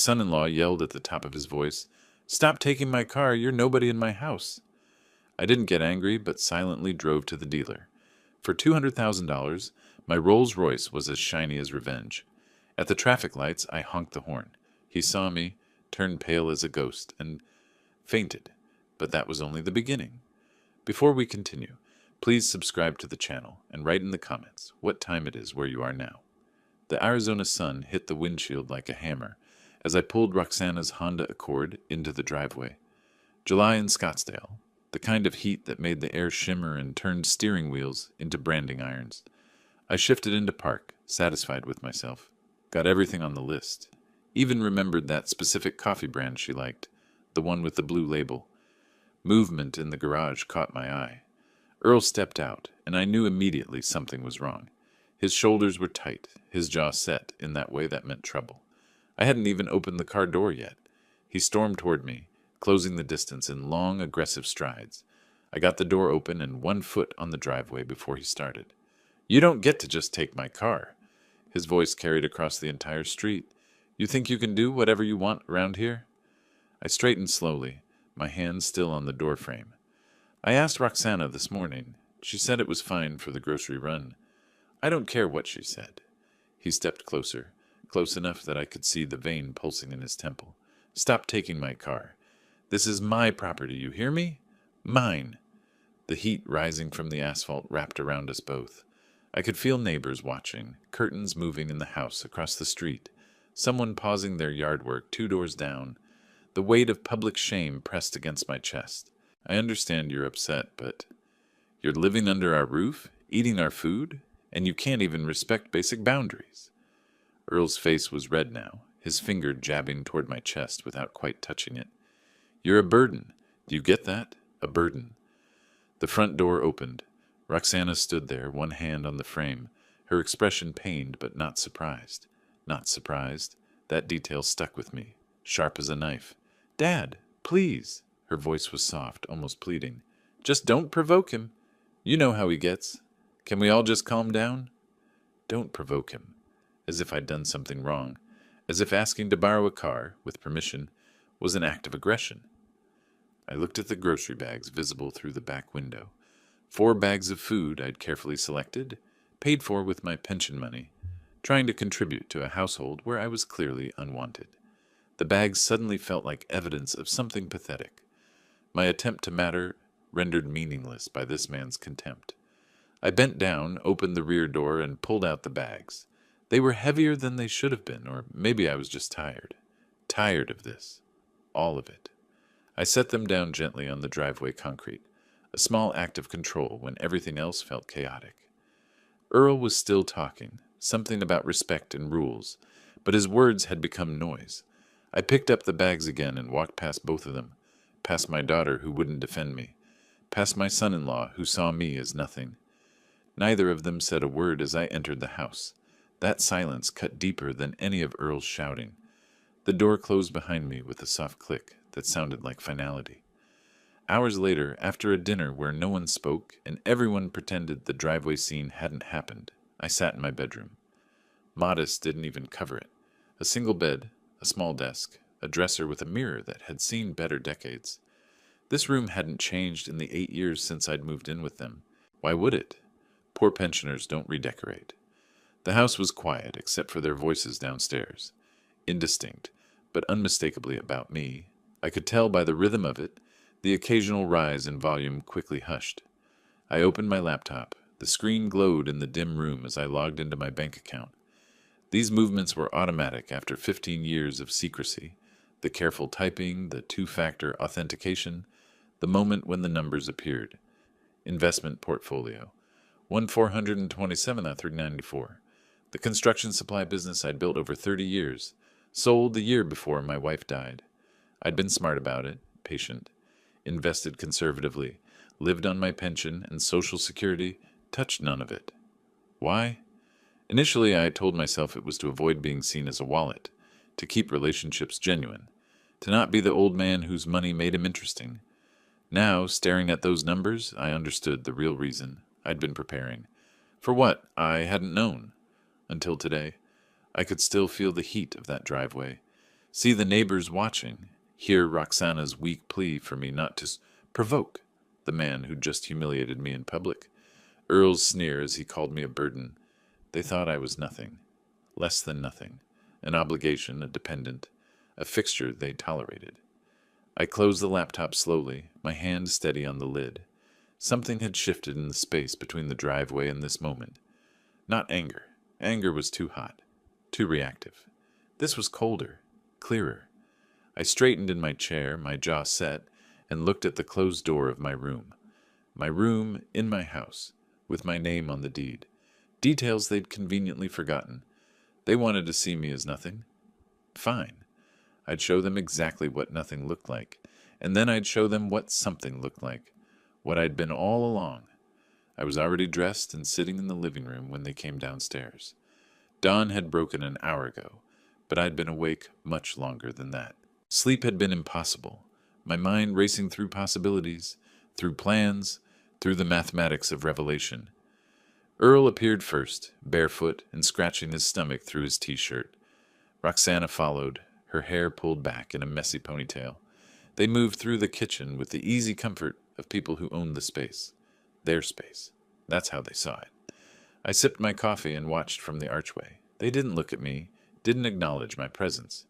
son-in-law yelled at the top of his voice, "Stop taking my car, you're nobody in my house." I didn't get angry, but silently drove to the dealer. For $200,000, my Rolls Royce was as shiny as revenge. At the traffic lights, I honked the horn. He saw me, turned pale as a ghost, and fainted. But that was only the beginning. Before we continue, please subscribe to the channel and write in the comments what time it is where you are now. The Arizona sun hit the windshield like a hammer as I pulled Roxana's Honda Accord into the driveway. July in Scottsdale, the kind of heat that made the air shimmer and turned steering wheels into branding irons. I shifted into park, satisfied with myself. Got everything on the list. Even remembered that specific coffee brand she liked, the one with the blue label. Movement in the garage caught my eye. Earl stepped out, and I knew immediately something was wrong. His shoulders were tight, his jaw set in that way that meant trouble. I hadn't even opened the car door yet. He stormed toward me, closing the distance in long, aggressive strides. I got the door open and 1 foot on the driveway before he started. "You don't get to just take my car." His voice carried across the entire street. "You think you can do whatever you want around here?" I straightened slowly, my hands still on the door frame. "I asked Roxana this morning. She said it was fine for the grocery run." "I don't care what she said." He stepped closer, close enough that I could see the vein pulsing in his temple. "Stop taking my car. This is my property, you hear me? Mine." The heat rising from the asphalt wrapped around us both. I could feel neighbors watching, curtains moving in the house across the street, someone pausing their yard work 2 doors down. The weight of public shame pressed against my chest. "I understand you're upset, but you're living under our roof, eating our food, and you can't even respect basic boundaries." Earl's face was red now, his finger jabbing toward my chest without quite touching it. "You're a burden. Do you get that? A burden." The front door opened. Roxana stood there, one hand on the frame, her expression pained but not surprised. Not surprised. That detail stuck with me, sharp as a knife. "Dad, please." Her voice was soft, almost pleading. "Just don't provoke him. You know how he gets. Can we all just calm down?" Don't provoke him. As if I'd done something wrong. As if asking to borrow a car, with permission, was an act of aggression. I looked at the grocery bags visible through the back window. 4 bags of food I'd carefully selected, paid for with my pension money, trying to contribute to a household where I was clearly unwanted. The bags suddenly felt like evidence of something pathetic. My attempt to matter rendered meaningless by this man's contempt. I bent down, opened the rear door, and pulled out the bags. They were heavier than they should have been, or maybe I was just tired. Tired of this. All of it. I set them down gently on the driveway concrete, a small act of control when everything else felt chaotic. Earl was still talking, something about respect and rules, but his words had become noise. I picked up the bags again and walked past both of them, past my daughter who wouldn't defend me, past my son-in-law who saw me as nothing. Neither of them said a word as I entered the house. That silence cut deeper than any of Earl's shouting. The door closed behind me with a soft click that sounded like finality. Hours later, after a dinner where no one spoke and everyone pretended the driveway scene hadn't happened, I sat in my bedroom. Modest didn't even cover it. A single bed, a small desk, a dresser with a mirror that had seen better decades. This room hadn't changed in the 8 years since I'd moved in with them. Why would it? Poor pensioners don't redecorate. The house was quiet except for their voices downstairs. Indistinct, but unmistakably about me. I could tell by the rhythm of it, the occasional rise in volume quickly hushed. I opened my laptop. The screen glowed in the dim room as I logged into my bank account. These movements were automatic after 15 years of secrecy. The careful typing, the 2-factor authentication, the moment when the numbers appeared. Investment portfolio. 1,427 out of 394. The construction supply business I'd built over 30 years. Sold the year before my wife died. I'd been smart about it, patient, invested conservatively, lived on my pension and Social Security, touched none of it. Why? Initially, I told myself it was to avoid being seen as a wallet, to keep relationships genuine, to not be the old man whose money made him interesting. Now, staring at those numbers, I understood the real reason. I'd been preparing. For what? I hadn't known. Until today. I could still feel the heat of that driveway. See the neighbors watching, hear Roxana's weak plea for me not to provoke the man who just humiliated me in public, Earl's sneer as he called me a burden. They thought I was nothing, less than nothing, an obligation, a dependent, a fixture they tolerated. I closed the laptop slowly, my hand steady on the lid. Something had shifted in the space between the driveway and this moment. Not anger. Anger was too hot, too reactive. This was colder, clearer. I straightened in my chair, my jaw set, and looked at the closed door of my room. My room in my house, with my name on the deed. Details they'd conveniently forgotten. They wanted to see me as nothing. Fine. I'd show them exactly what nothing looked like, and then I'd show them what something looked like, what I'd been all along. I was already dressed and sitting in the living room when they came downstairs. Dawn had broken an hour ago, but I'd been awake much longer than that. Sleep had been impossible, my mind racing through possibilities, through plans, through the mathematics of revelation. Earl appeared first, barefoot and scratching his stomach through his t-shirt. Roxana followed, her hair pulled back in a messy ponytail. They moved through the kitchen with the easy comfort of people who owned the space. Their space. That's how they saw it. I sipped my coffee and watched from the archway. They didn't look at me, didn't acknowledge my presence.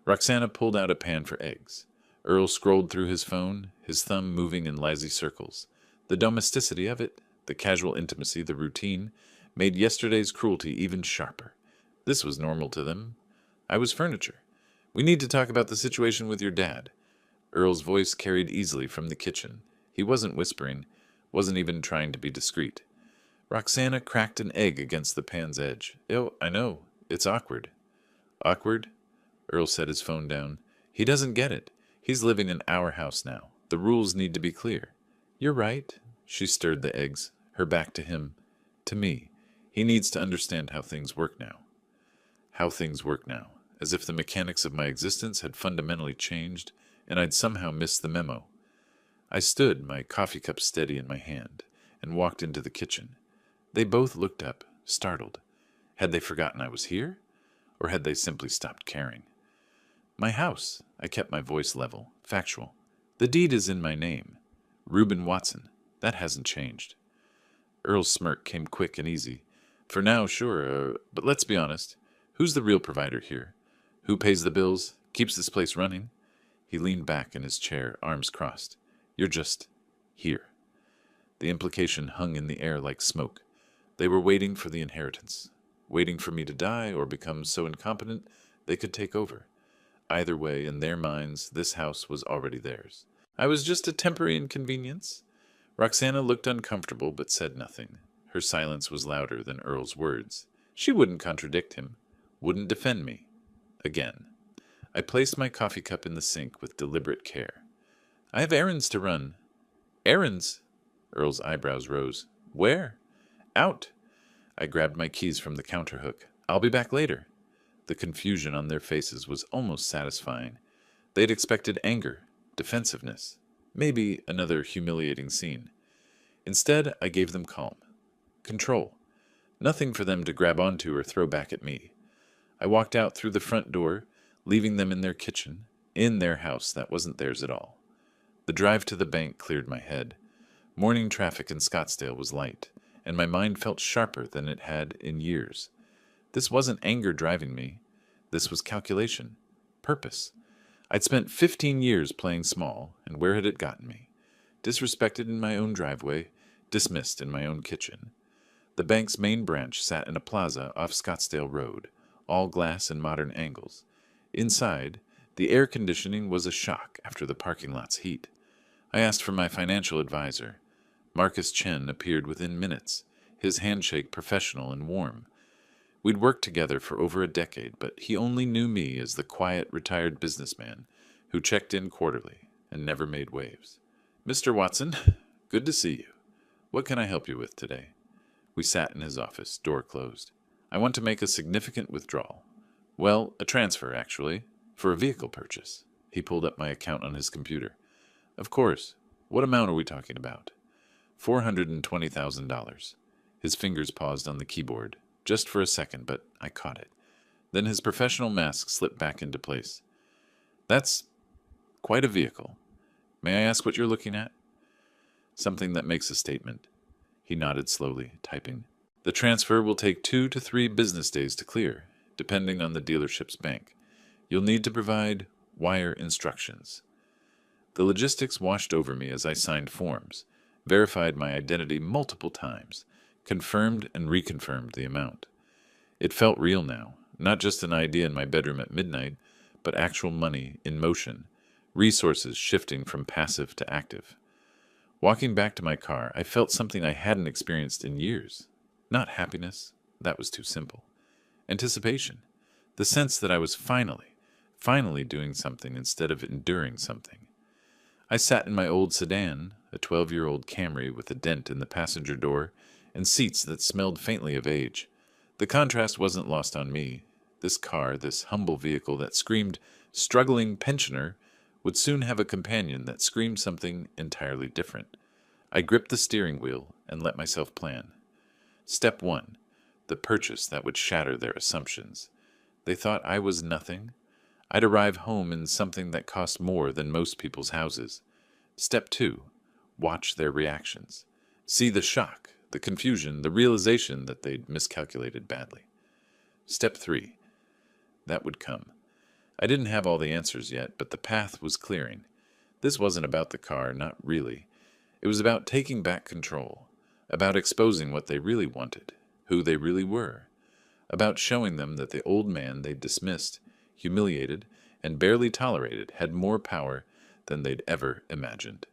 Roxana pulled out a pan for eggs. Earl scrolled through his phone, his thumb moving in lazy circles. The domesticity of it, the casual intimacy, the routine, made yesterday's cruelty even sharper. This was normal to them. I was furniture. We need to talk about the situation with your dad. Earl's voice carried easily from the kitchen. He wasn't whispering, wasn't even trying to be discreet. Roxana cracked an egg against the pan's edge. Oh, I know. It's awkward. Awkward? Earl set his phone down. He doesn't get it. He's living in our house now. The rules need to be clear. You're right. She stirred the eggs, her back to him. To me. He needs to understand how things work now. How things work now. As if the mechanics of my existence had fundamentally changed, and I'd somehow missed the memo. I stood, my coffee cup steady in my hand, and walked into the kitchen. They both looked up, startled. Had they forgotten I was here? Or had they simply stopped caring? My house. I kept my voice level, factual. The deed is in my name. Reuben Watson. That hasn't changed. Earl's smirk came quick and easy. For now, sure, but let's be honest. Who's the real provider here? Who pays the bills, keeps this place running? He leaned back in his chair, arms crossed. You're just here. The implication hung in the air like smoke. They were waiting for the inheritance, waiting for me to die or become so incompetent they could take over. Either way, in their minds, this house was already theirs. I was just a temporary inconvenience. Roxana looked uncomfortable but said nothing. Her silence was louder than Earl's words. She wouldn't contradict him, wouldn't defend me. Again. I placed my coffee cup in the sink with deliberate care. I have errands to run. Errands? Earl's eyebrows rose. Where? Out. I grabbed my keys from the counter hook. I'll be back later. The confusion on their faces was almost satisfying. They'd expected anger, defensiveness, maybe another humiliating scene. Instead, I gave them calm. Control. Nothing for them to grab onto or throw back at me. I walked out through the front door, leaving them in their kitchen, in their house that wasn't theirs at all. The drive to the bank cleared my head. Morning traffic in Scottsdale was light, and my mind felt sharper than it had in years. This wasn't anger driving me. This was calculation, purpose. I'd spent 15 years playing small, and where had it gotten me? Disrespected in my own driveway, dismissed in my own kitchen. The bank's main branch sat in a plaza off Scottsdale Road, all glass and modern angles. Inside, the air conditioning was a shock after the parking lot's heat. I asked for my financial advisor. Marcus Chen appeared within minutes, his handshake professional and warm. We'd worked together for over a decade, but he only knew me as the quiet, retired businessman who checked in quarterly and never made waves. Mr. Watson, good to see you. What can I help you with today? We sat in his office, door closed. I want to make a significant withdrawal. Well, a transfer, actually, for a vehicle purchase. He pulled up my account on his computer. Of course. What amount are we talking about? $420,000. His fingers paused on the keyboard, just for a second, but I caught it. Then his professional mask slipped back into place. That's quite a vehicle. May I ask what you're looking at? Something that makes a statement. He nodded slowly, typing. The transfer will take 2 to 3 business days to clear, depending on the dealership's bank. You'll need to provide wire instructions. The logistics washed over me as I signed forms, verified my identity multiple times, confirmed and reconfirmed the amount. It felt real now, not just an idea in my bedroom at midnight, but actual money in motion, resources shifting from passive to active. Walking back to my car, I felt something I hadn't experienced in years. Not happiness, that was too simple. Anticipation, the sense that I was finally doing something instead of enduring something. I sat in my old sedan, a 12-year-old Camry with a dent in the passenger door and seats that smelled faintly of age. The contrast wasn't lost on me. This car, this humble vehicle that screamed, struggling pensioner, would soon have a companion that screamed something entirely different. I gripped the steering wheel and let myself plan. Step 1. The purchase that would shatter their assumptions. They thought I was nothing. I'd arrive home in something that cost more than most people's houses. Step 2. Watch their reactions. See the shock, the confusion, the realization that they'd miscalculated badly. Step 3. That would come. I didn't have all the answers yet, but the path was clearing. This wasn't about the car, not really. It was about taking back control, about exposing what they really wanted, who they really were, about showing them that the old man they'd dismissed, humiliated, and barely tolerated had more power than they'd ever imagined.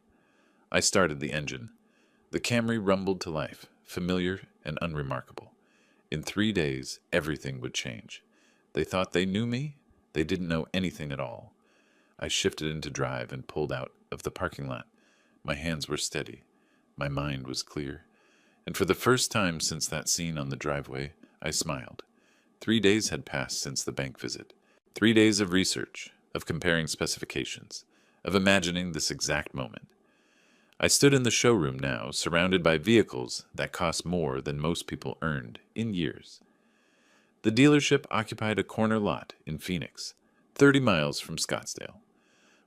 I started the engine. The Camry rumbled to life, familiar and unremarkable. In 3 days, everything would change. They thought they knew me. They didn't know anything at all. I shifted into drive and pulled out of the parking lot. My hands were steady. My mind was clear. And for the first time since that scene on the driveway, I smiled. 3 days had passed since the bank visit. 3 days of research, of comparing specifications, of imagining this exact moment. I stood in the showroom now, surrounded by vehicles that cost more than most people earned in years. The dealership occupied a corner lot in Phoenix, 30 miles from Scottsdale.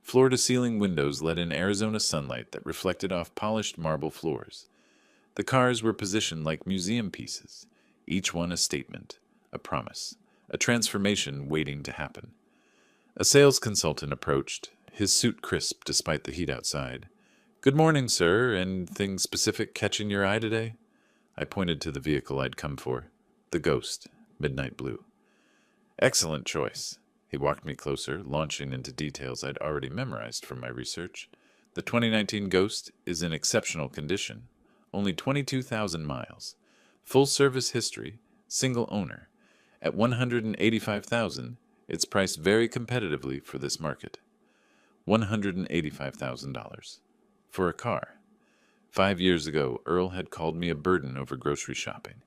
Floor-to-ceiling windows let in Arizona sunlight that reflected off polished marble floors. The cars were positioned like museum pieces, each one a statement, a promise, a transformation waiting to happen. A sales consultant approached, his suit crisp despite the heat outside. "Good morning, sir. Anything specific catching your eye today?" I pointed to the vehicle I'd come for, the Ghost, midnight blue. "Excellent choice." He walked me closer, launching into details I'd already memorized from my research. The 2019 Ghost is in exceptional condition, only 22,000 miles, full service history, single owner. At $185,000, it's priced very competitively for this market. $185,000 for a car. 5 years ago, Earl had called me a burden over grocery shopping.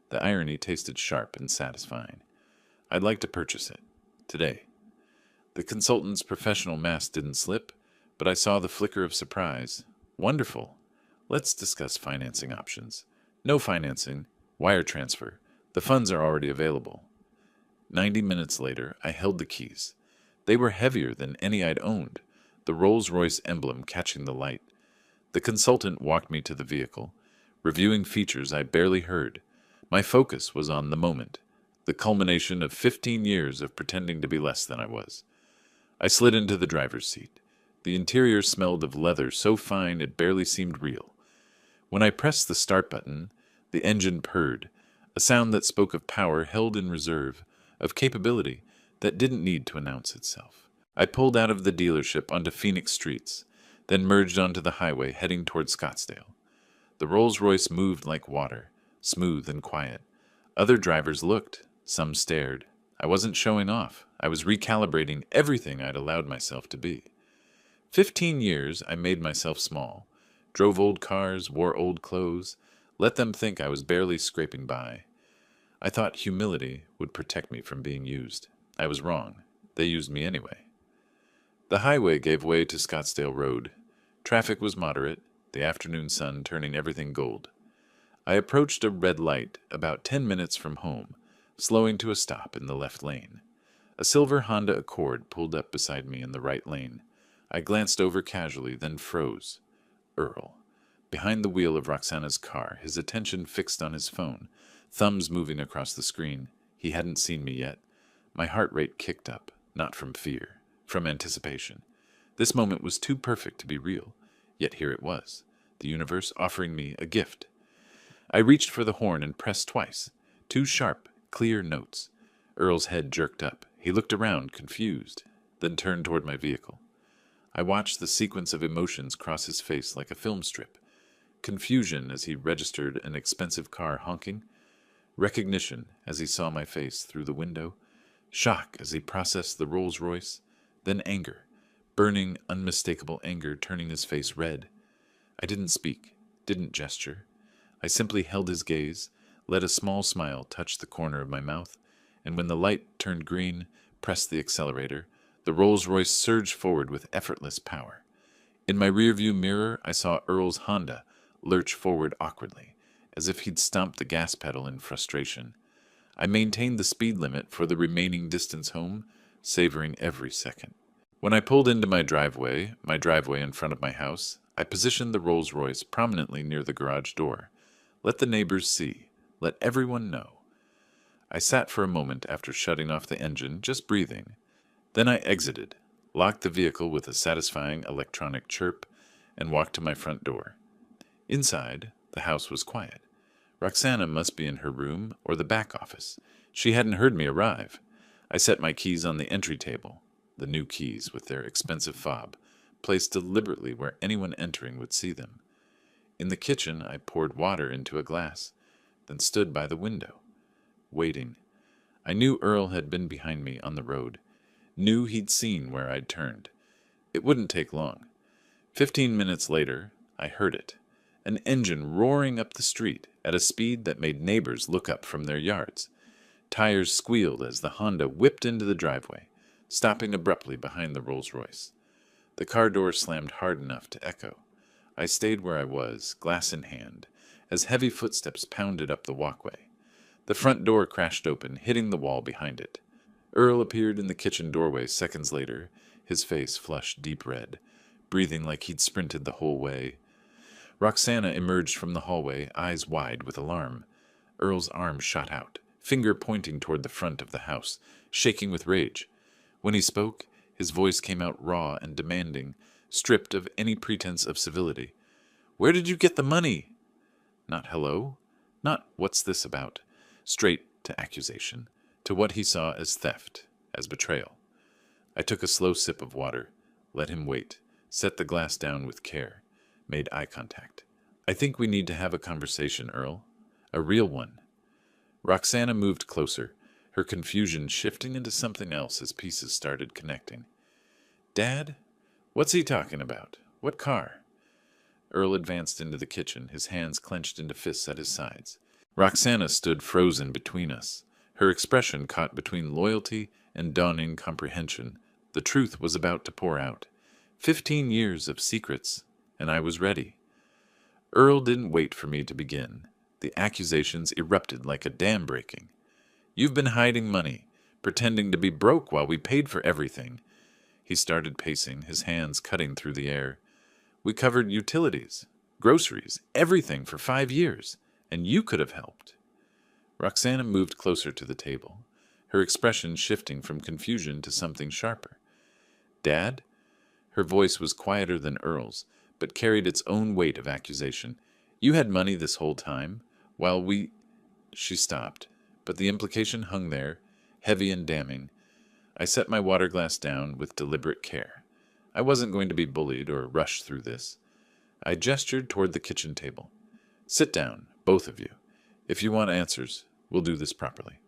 The irony tasted sharp and satisfying. I'd like to purchase it. Today. The consultant's professional mask didn't slip, but I saw the flicker of surprise. "Wonderful. Let's discuss financing options." "No financing. Wire transfer. The funds are already available." 90 minutes later, I held the keys. They were heavier than any I'd owned, the Rolls Royce emblem catching the light. The consultant walked me to the vehicle, reviewing features I barely heard. My focus was on the moment, the culmination of 15 years of pretending to be less than I was. I slid into the driver's seat. The interior smelled of leather so fine it barely seemed real. When I pressed the start button, the engine purred, a sound that spoke of power held in reserve, of capability that didn't need to announce itself. I pulled out of the dealership onto Phoenix streets, then merged onto the highway heading toward Scottsdale. The Rolls Royce moved like water, smooth and quiet. Other drivers looked. Some stared. I wasn't showing off. I was recalibrating everything I'd allowed myself to be. 15 years I made myself small, drove old cars, wore old clothes, let them think I was barely scraping by. I thought humility would protect me from being used. I was wrong. They used me anyway. The highway gave way to Scottsdale Road. Traffic was moderate, the afternoon sun turning everything gold. I approached a red light about 10 minutes from home, slowing to a stop in the left lane. A silver Honda Accord pulled up beside me in the right lane. I glanced over casually, then froze. Earl. Behind the wheel of Roxana's car, his attention fixed on his phone, thumbs moving across the screen. He hadn't seen me yet. My heart rate kicked up, not from fear, from anticipation. This moment was too perfect to be real, yet here it was, the universe offering me a gift. I reached for the horn and pressed twice. 2 sharp, clear notes. Earl's head jerked up. He looked around, confused, then turned toward my vehicle. I watched the sequence of emotions cross his face like a film strip. Confusion as he registered an expensive car honking. Recognition as he saw my face through the window. Shock as he processed the Rolls Royce. Then anger. Burning, unmistakable anger turning his face red. I didn't speak, didn't gesture. I simply held his gaze, let a small smile touch the corner of my mouth, and when the light turned green, pressed the accelerator, the Rolls Royce surged forward with effortless power. In my rearview mirror, I saw Earl's Honda lurch forward awkwardly, as if he'd stomped the gas pedal in frustration. I maintained the speed limit for the remaining distance home, savoring every second. When I pulled into my driveway in front of my house, I positioned the Rolls Royce prominently near the garage door. Let the neighbors see. Let everyone know. I sat for a moment after shutting off the engine, just breathing. Then I exited, locked the vehicle with a satisfying electronic chirp, and walked to my front door. Inside, the house was quiet. Roxana must be in her room or the back office. She hadn't heard me arrive. I set my keys on the entry table, the new keys with their expensive fob, placed deliberately where anyone entering would see them. In the kitchen, I poured water into a glass, then stood by the window, waiting. I knew Earl had been behind me on the road, knew he'd seen where I'd turned. It wouldn't take long. 15 minutes later, I heard it, an engine roaring up the street at a speed that made neighbors look up from their yards. Tires squealed as the Honda whipped into the driveway, stopping abruptly behind the Rolls Royce. The car door slammed hard enough to echo. I stayed where I was, glass in hand, as heavy footsteps pounded up the walkway. The front door crashed open, hitting the wall behind it. Earl appeared in the kitchen doorway seconds later, his face flushed deep red, breathing like he'd sprinted the whole way. Roxana emerged from the hallway, eyes wide with alarm. Earl's arm shot out, finger pointing toward the front of the house, shaking with rage. When he spoke, his voice came out raw and demanding, stripped of any pretense of civility. "Where did you get the money?" Not hello, not what's this about. Straight to accusation, to what he saw as theft, as betrayal. I took a slow sip of water, let him wait, set the glass down with care, made eye contact. "I think we need to have a conversation, Earl. A real one." Roxana moved closer, her confusion shifting into something else as pieces started connecting. "Dad? What's he talking about? What car?" Earl advanced into the kitchen, his hands clenched into fists at his sides. Roxana stood frozen between us, her expression caught between loyalty and dawning comprehension. The truth was about to pour out. 15 years of secrets, and I was ready. Earl didn't wait for me to begin. The accusations erupted like a dam breaking. "You've been hiding money, pretending to be broke while we paid for everything." He started pacing, his hands cutting through the air. "We covered utilities, groceries, everything for 5 years, and you could have helped." Roxana moved closer to the table, her expression shifting from confusion to something sharper. "Dad?" Her voice was quieter than Earl's, but carried its own weight of accusation. "You had money this whole time, while we—" She stopped, but the implication hung there, heavy and damning. I set my water glass down with deliberate care. I wasn't going to be bullied or rushed through this. I gestured toward the kitchen table. "Sit down, both of you. If you want answers, we'll do this properly."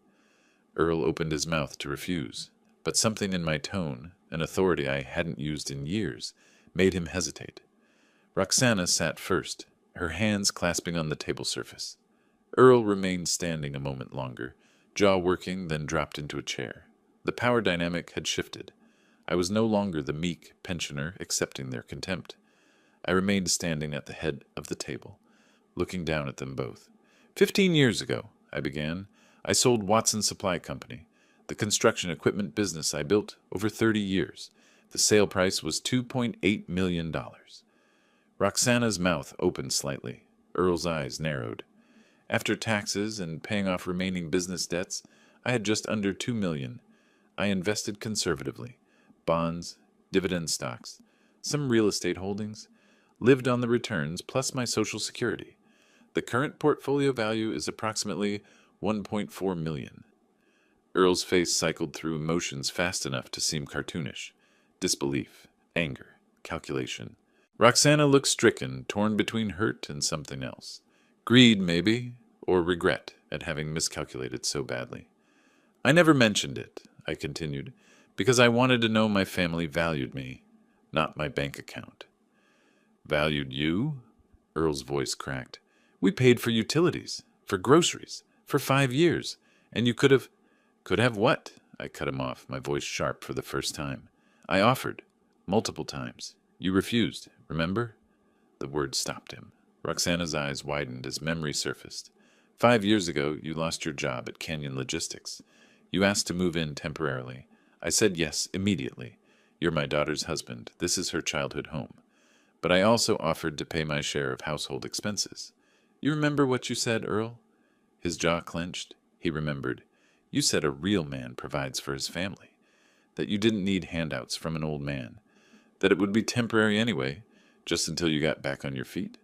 Earl opened his mouth to refuse, but something in my tone, an authority I hadn't used in years, made him hesitate. Roxana sat first, her hands clasping on the table surface. Earl remained standing a moment longer, jaw working, then dropped into a chair. The power dynamic had shifted. I was no longer the meek pensioner accepting their contempt. I remained standing at the head of the table, looking down at them both. 15 years ago, I began, I sold Watson Supply Company. The construction equipment business I built over 30 years. The sale price was $2.8 million. Roxana's mouth opened slightly. Earl's eyes narrowed. After taxes and paying off remaining business debts, I had just under $2 million. I invested conservatively. Bonds, dividend stocks, some real estate holdings, lived on the returns plus my Social Security. The current portfolio value is approximately $1.4 million. Earl's face cycled through emotions fast enough to seem cartoonish. Disbelief, anger, calculation. Roxana looked stricken, torn between hurt and something else. Greed, maybe, or regret at having miscalculated so badly. I never mentioned it, I continued, because I wanted to know my family valued me, not my bank account. Valued you? Earl's voice cracked. We paid for utilities, for groceries, for 5 years, and you could have... Could have what? I cut him off, my voice sharp for the first time. I offered, multiple times. You refused, remember? The word stopped him. Roxana's eyes widened as memory surfaced. 5 years ago, you lost your job at Canyon Logistics. You asked to move in temporarily. I said yes immediately. You're my daughter's husband. This is her childhood home. But I also offered to pay my share of household expenses. You remember what you said, Earl? His jaw clenched. He remembered. You said a real man provides for his family. That you didn't need handouts from an old man. That it would be temporary anyway, just until you got back on your feet.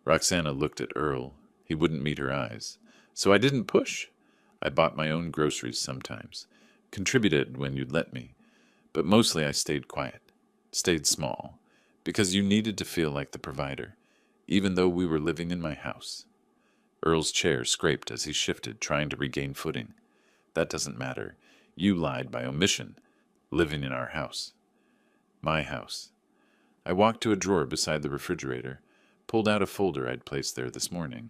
Roxana looked at Earl. He wouldn't meet her eyes. So I didn't push. I bought my own groceries sometimes. Contributed when you'd let me. But mostly I stayed quiet. Stayed small. Because you needed to feel like the provider, even though we were living in my house. Earl's chair scraped as he shifted, trying to regain footing. That doesn't matter. You lied by omission. Living in our house. My house. I walked to a drawer beside the refrigerator, pulled out a folder I'd placed there this morning.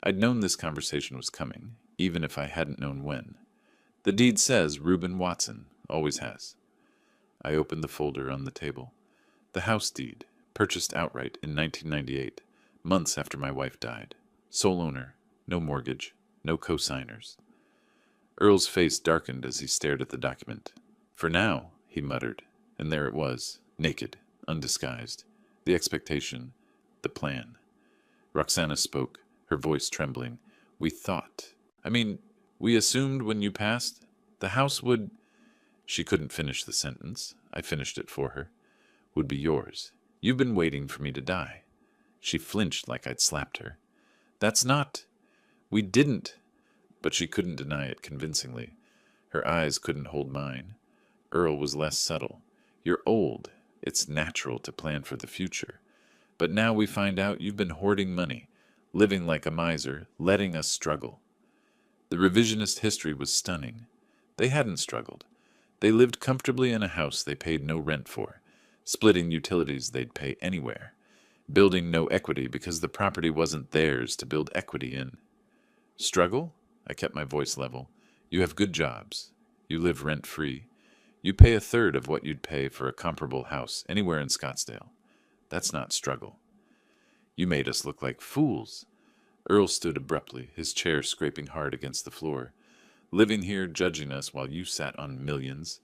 I'd known this conversation was coming, even if I hadn't known when. The deed says Reuben Watson, always has. I opened the folder on the table. The house deed, purchased outright in 1998, months after my wife died. Sole owner, no mortgage, no co-signers. Earl's face darkened as he stared at the document. For now, he muttered, and there it was, naked, undisguised. The expectation, the plan. Roxana spoke, her voice trembling. We assumed when you passed, the house would... She couldn't finish the sentence. I finished it for her. Would be yours. You've been waiting for me to die. She flinched like I'd slapped her. That's not... We didn't... But she couldn't deny it convincingly. Her eyes couldn't hold mine. Earl was less subtle. You're old. It's natural to plan for the future. But now we find out you've been hoarding money, living like a miser, letting us struggle. The revisionist history was stunning. They hadn't struggled. They lived comfortably in a house they paid no rent for, splitting utilities they'd pay anywhere, building no equity because the property wasn't theirs to build equity in. Struggle? I kept my voice level. You have good jobs. You live rent-free. You pay a third of what you'd pay for a comparable house anywhere in Scottsdale. That's not struggle. You made us look like fools. Earl stood abruptly, his chair scraping hard against the floor. Living here, judging us while you sat on millions.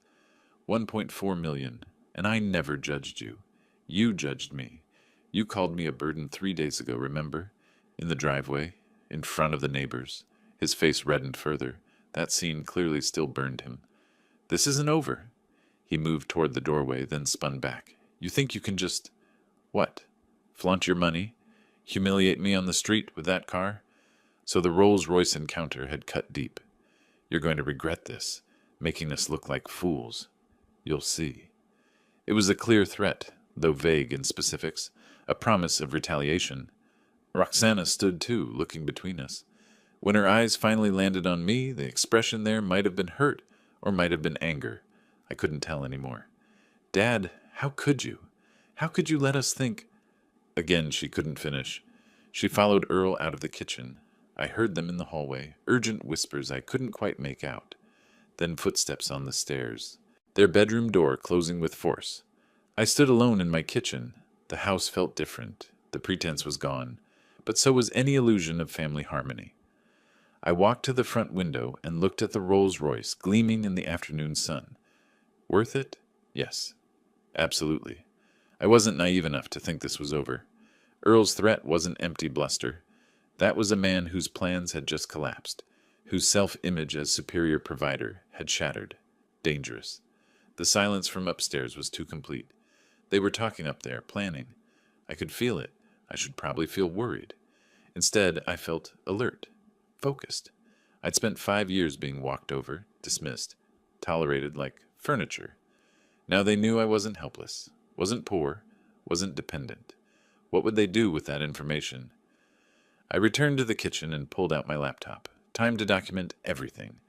1.4 million, and I never judged you. You judged me. You called me a burden 3 days ago, remember? In the driveway, in front of the neighbors. His face reddened further. That scene clearly still burned him. This isn't over. He moved toward the doorway, then spun back. You think you can just... What? Flaunt your money? Humiliate me on the street with that car? So the Rolls Royce encounter had cut deep. You're going to regret this, making us look like fools. You'll see. It was a clear threat, though vague in specifics, a promise of retaliation. Roxana stood too, looking between us. When her eyes finally landed on me, the expression there might have been hurt, or might have been anger. I couldn't tell anymore. Dad, how could you? How could you let us think... Again, she couldn't finish. She followed Earl out of the kitchen. I heard them in the hallway, urgent whispers I couldn't quite make out. Then footsteps on the stairs. Their bedroom door closing with force. I stood alone in my kitchen. The house felt different. The pretense was gone. But so was any illusion of family harmony. I walked to the front window and looked at the Rolls Royce gleaming in the afternoon sun. Worth it? Yes. Absolutely. I wasn't naive enough to think this was over. Earl's threat wasn't empty bluster. That was a man whose plans had just collapsed, whose self-image as superior provider had shattered. Dangerous. The silence from upstairs was too complete. They were talking up there, planning. I could feel it. I should probably feel worried. Instead, I felt alert, focused. I'd spent 5 years being walked over, dismissed, tolerated like furniture. Now they knew I wasn't helpless, wasn't poor, wasn't dependent. What would they do with that information? I returned to the kitchen and pulled out my laptop. Time to document everything.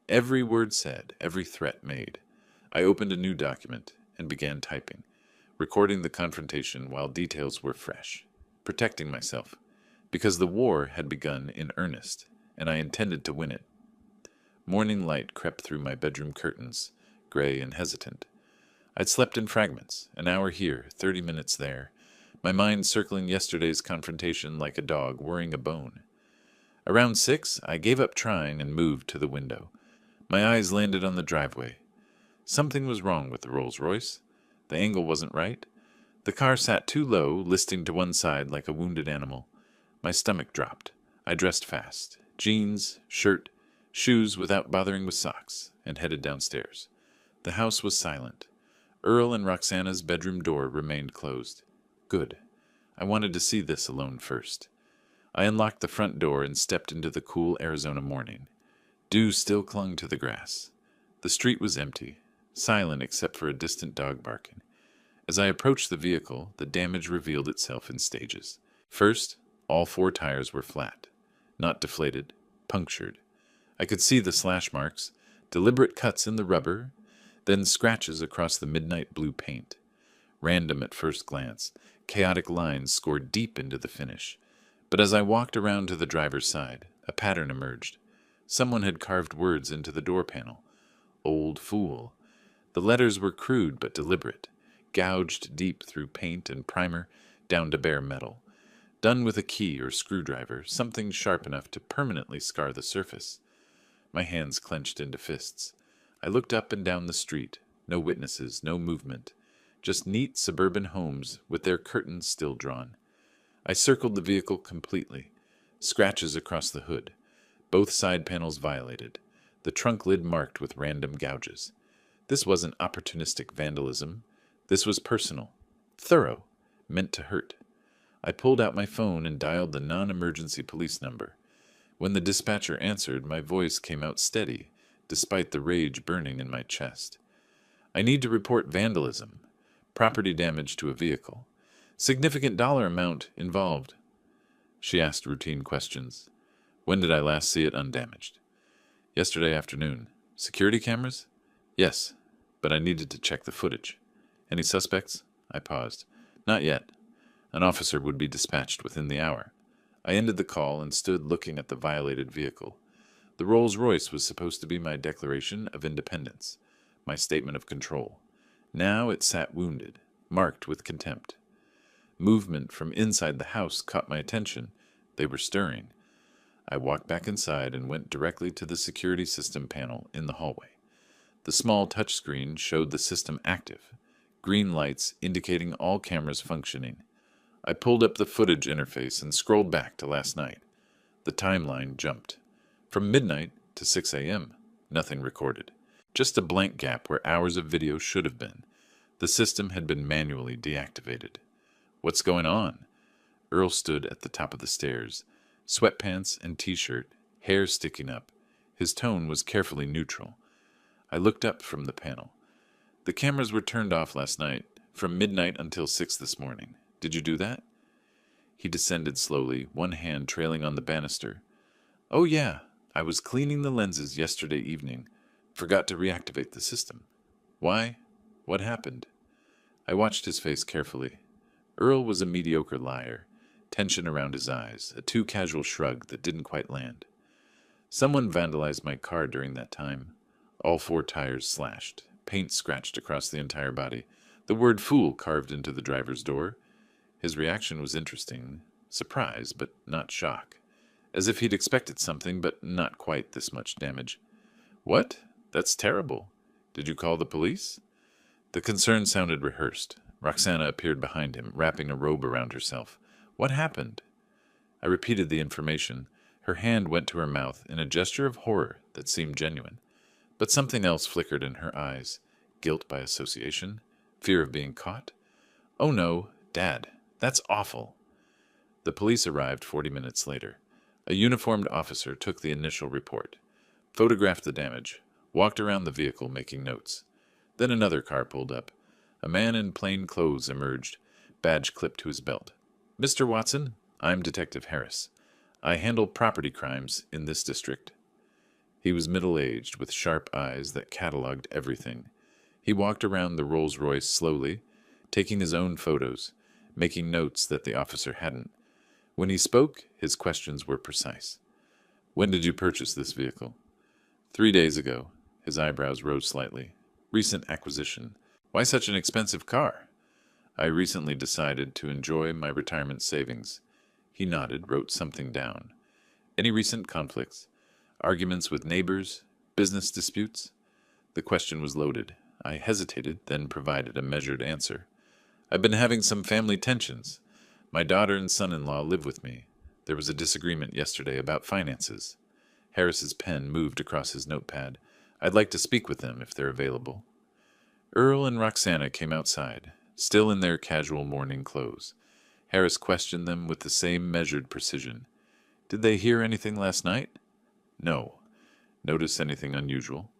Every word said, every threat made. I opened a new document and began typing, recording the confrontation while details were fresh, protecting myself, because the war had begun in earnest, and I intended to win it. Morning light crept through my bedroom curtains, gray and hesitant. I'd slept in fragments, an hour here, 30 minutes there, my mind circling yesterday's confrontation like a dog worrying a bone. Around 6, I gave up trying and moved to the window. My eyes landed on the driveway. Something was wrong with the Rolls Royce. The angle wasn't right. The car sat too low, listing to one side like a wounded animal. My stomach dropped. I dressed fast. Jeans, shirt, shoes without bothering with socks, and headed downstairs. The house was silent. Earl and Roxana's bedroom door remained closed. Good. I wanted to see this alone first. I unlocked the front door and stepped into the cool Arizona morning. Dew still clung to the grass. The street was empty, silent except for a distant dog barking. As I approached the vehicle, the damage revealed itself in stages. First, all 4 tires were flat, not deflated, punctured. I could see the slash marks, deliberate cuts in the rubber, then scratches across the midnight blue paint. Random at first glance, chaotic lines scored deep into the finish. But as I walked around to the driver's side, a pattern emerged. Someone had carved words into the door panel. Old fool. The letters were crude but deliberate, gouged deep through paint and primer down to bare metal. Done with a key or screwdriver, something sharp enough to permanently scar the surface. My hands clenched into fists. I looked up and down the street. No witnesses, no movement. Just neat suburban homes with their curtains still drawn. I circled the vehicle completely. Scratches across the hood. Both side panels violated. The trunk lid marked with random gouges. This wasn't opportunistic vandalism. This was personal. Thorough. Meant to hurt. I pulled out my phone and dialed the non-emergency police number. When the dispatcher answered, my voice came out steady, despite the rage burning in my chest. I need to report vandalism. Property damage to a vehicle. Significant dollar amount involved. She asked routine questions. When did I last see it undamaged? Yesterday afternoon. Security cameras? Yes, but I needed to check the footage. Any suspects? I paused. Not yet. An officer would be dispatched within the hour. I ended the call and stood looking at the violated vehicle. The Rolls Royce was supposed to be my declaration of independence, my statement of control. Now it sat wounded, marked with contempt. Movement from inside the house caught my attention. They were stirring. I walked back inside and went directly to the security system panel in the hallway. The small touchscreen showed the system active, green lights indicating all cameras functioning. I pulled up the footage interface and scrolled back to last night. The timeline jumped. From midnight to 6 a.m., nothing recorded. Just a blank gap where hours of video should have been. The system had been manually deactivated. What's going on? Earl stood at the top of the stairs, sweatpants and t-shirt, hair sticking up. His tone was carefully neutral. I looked up from the panel. The cameras were turned off last night, from midnight until 6 this morning. Did you do that? He descended slowly, one hand trailing on the banister. Oh yeah, I was cleaning the lenses yesterday evening. Forgot to reactivate the system. Why? What happened? I watched his face carefully. Earl was a mediocre liar, tension around his eyes, a too casual shrug that didn't quite land. Someone vandalized my car during that time. All 4 tires slashed, paint scratched across the entire body, the word fool carved into the driver's door. His reaction was interesting, surprise, but not shock. as if he'd expected something, but not quite this much damage. What? That's terrible. Did you call the police? The concern sounded rehearsed. Roxana appeared behind him, wrapping a robe around herself. What happened? I repeated the information. Her hand went to her mouth in a gesture of horror that seemed genuine. But something else flickered in her eyes. Guilt by association? Fear of being caught? Oh no, Dad, that's awful. The police arrived 40 minutes later. A uniformed officer took the initial report, photographed the damage, walked around the vehicle making notes. Then another car pulled up. A man in plain clothes emerged, badge clipped to his belt. Mr. Watson, I'm Detective Harris. I handle property crimes in this district. He was middle-aged, with sharp eyes that catalogued everything. He walked around the Rolls Royce slowly, taking his own photos, making notes that the officer hadn't. When he spoke, his questions were precise. When did you purchase this vehicle? 3 days ago. His eyebrows rose slightly. Recent acquisition. Why such an expensive car? I recently decided to enjoy my retirement savings. He nodded, wrote something down. Any recent conflicts? Arguments with neighbors? Business disputes? The question was loaded. I hesitated, then provided a measured answer. I've been having some family tensions. My daughter and son-in-law live with me. There was a disagreement yesterday about finances. Harris's pen moved across his notepad. I'd like to speak with them if they're available. Earl and Roxana came outside, still in their casual morning clothes. Harris questioned them with the same measured precision. Did they hear anything last night? No. Notice anything unusual?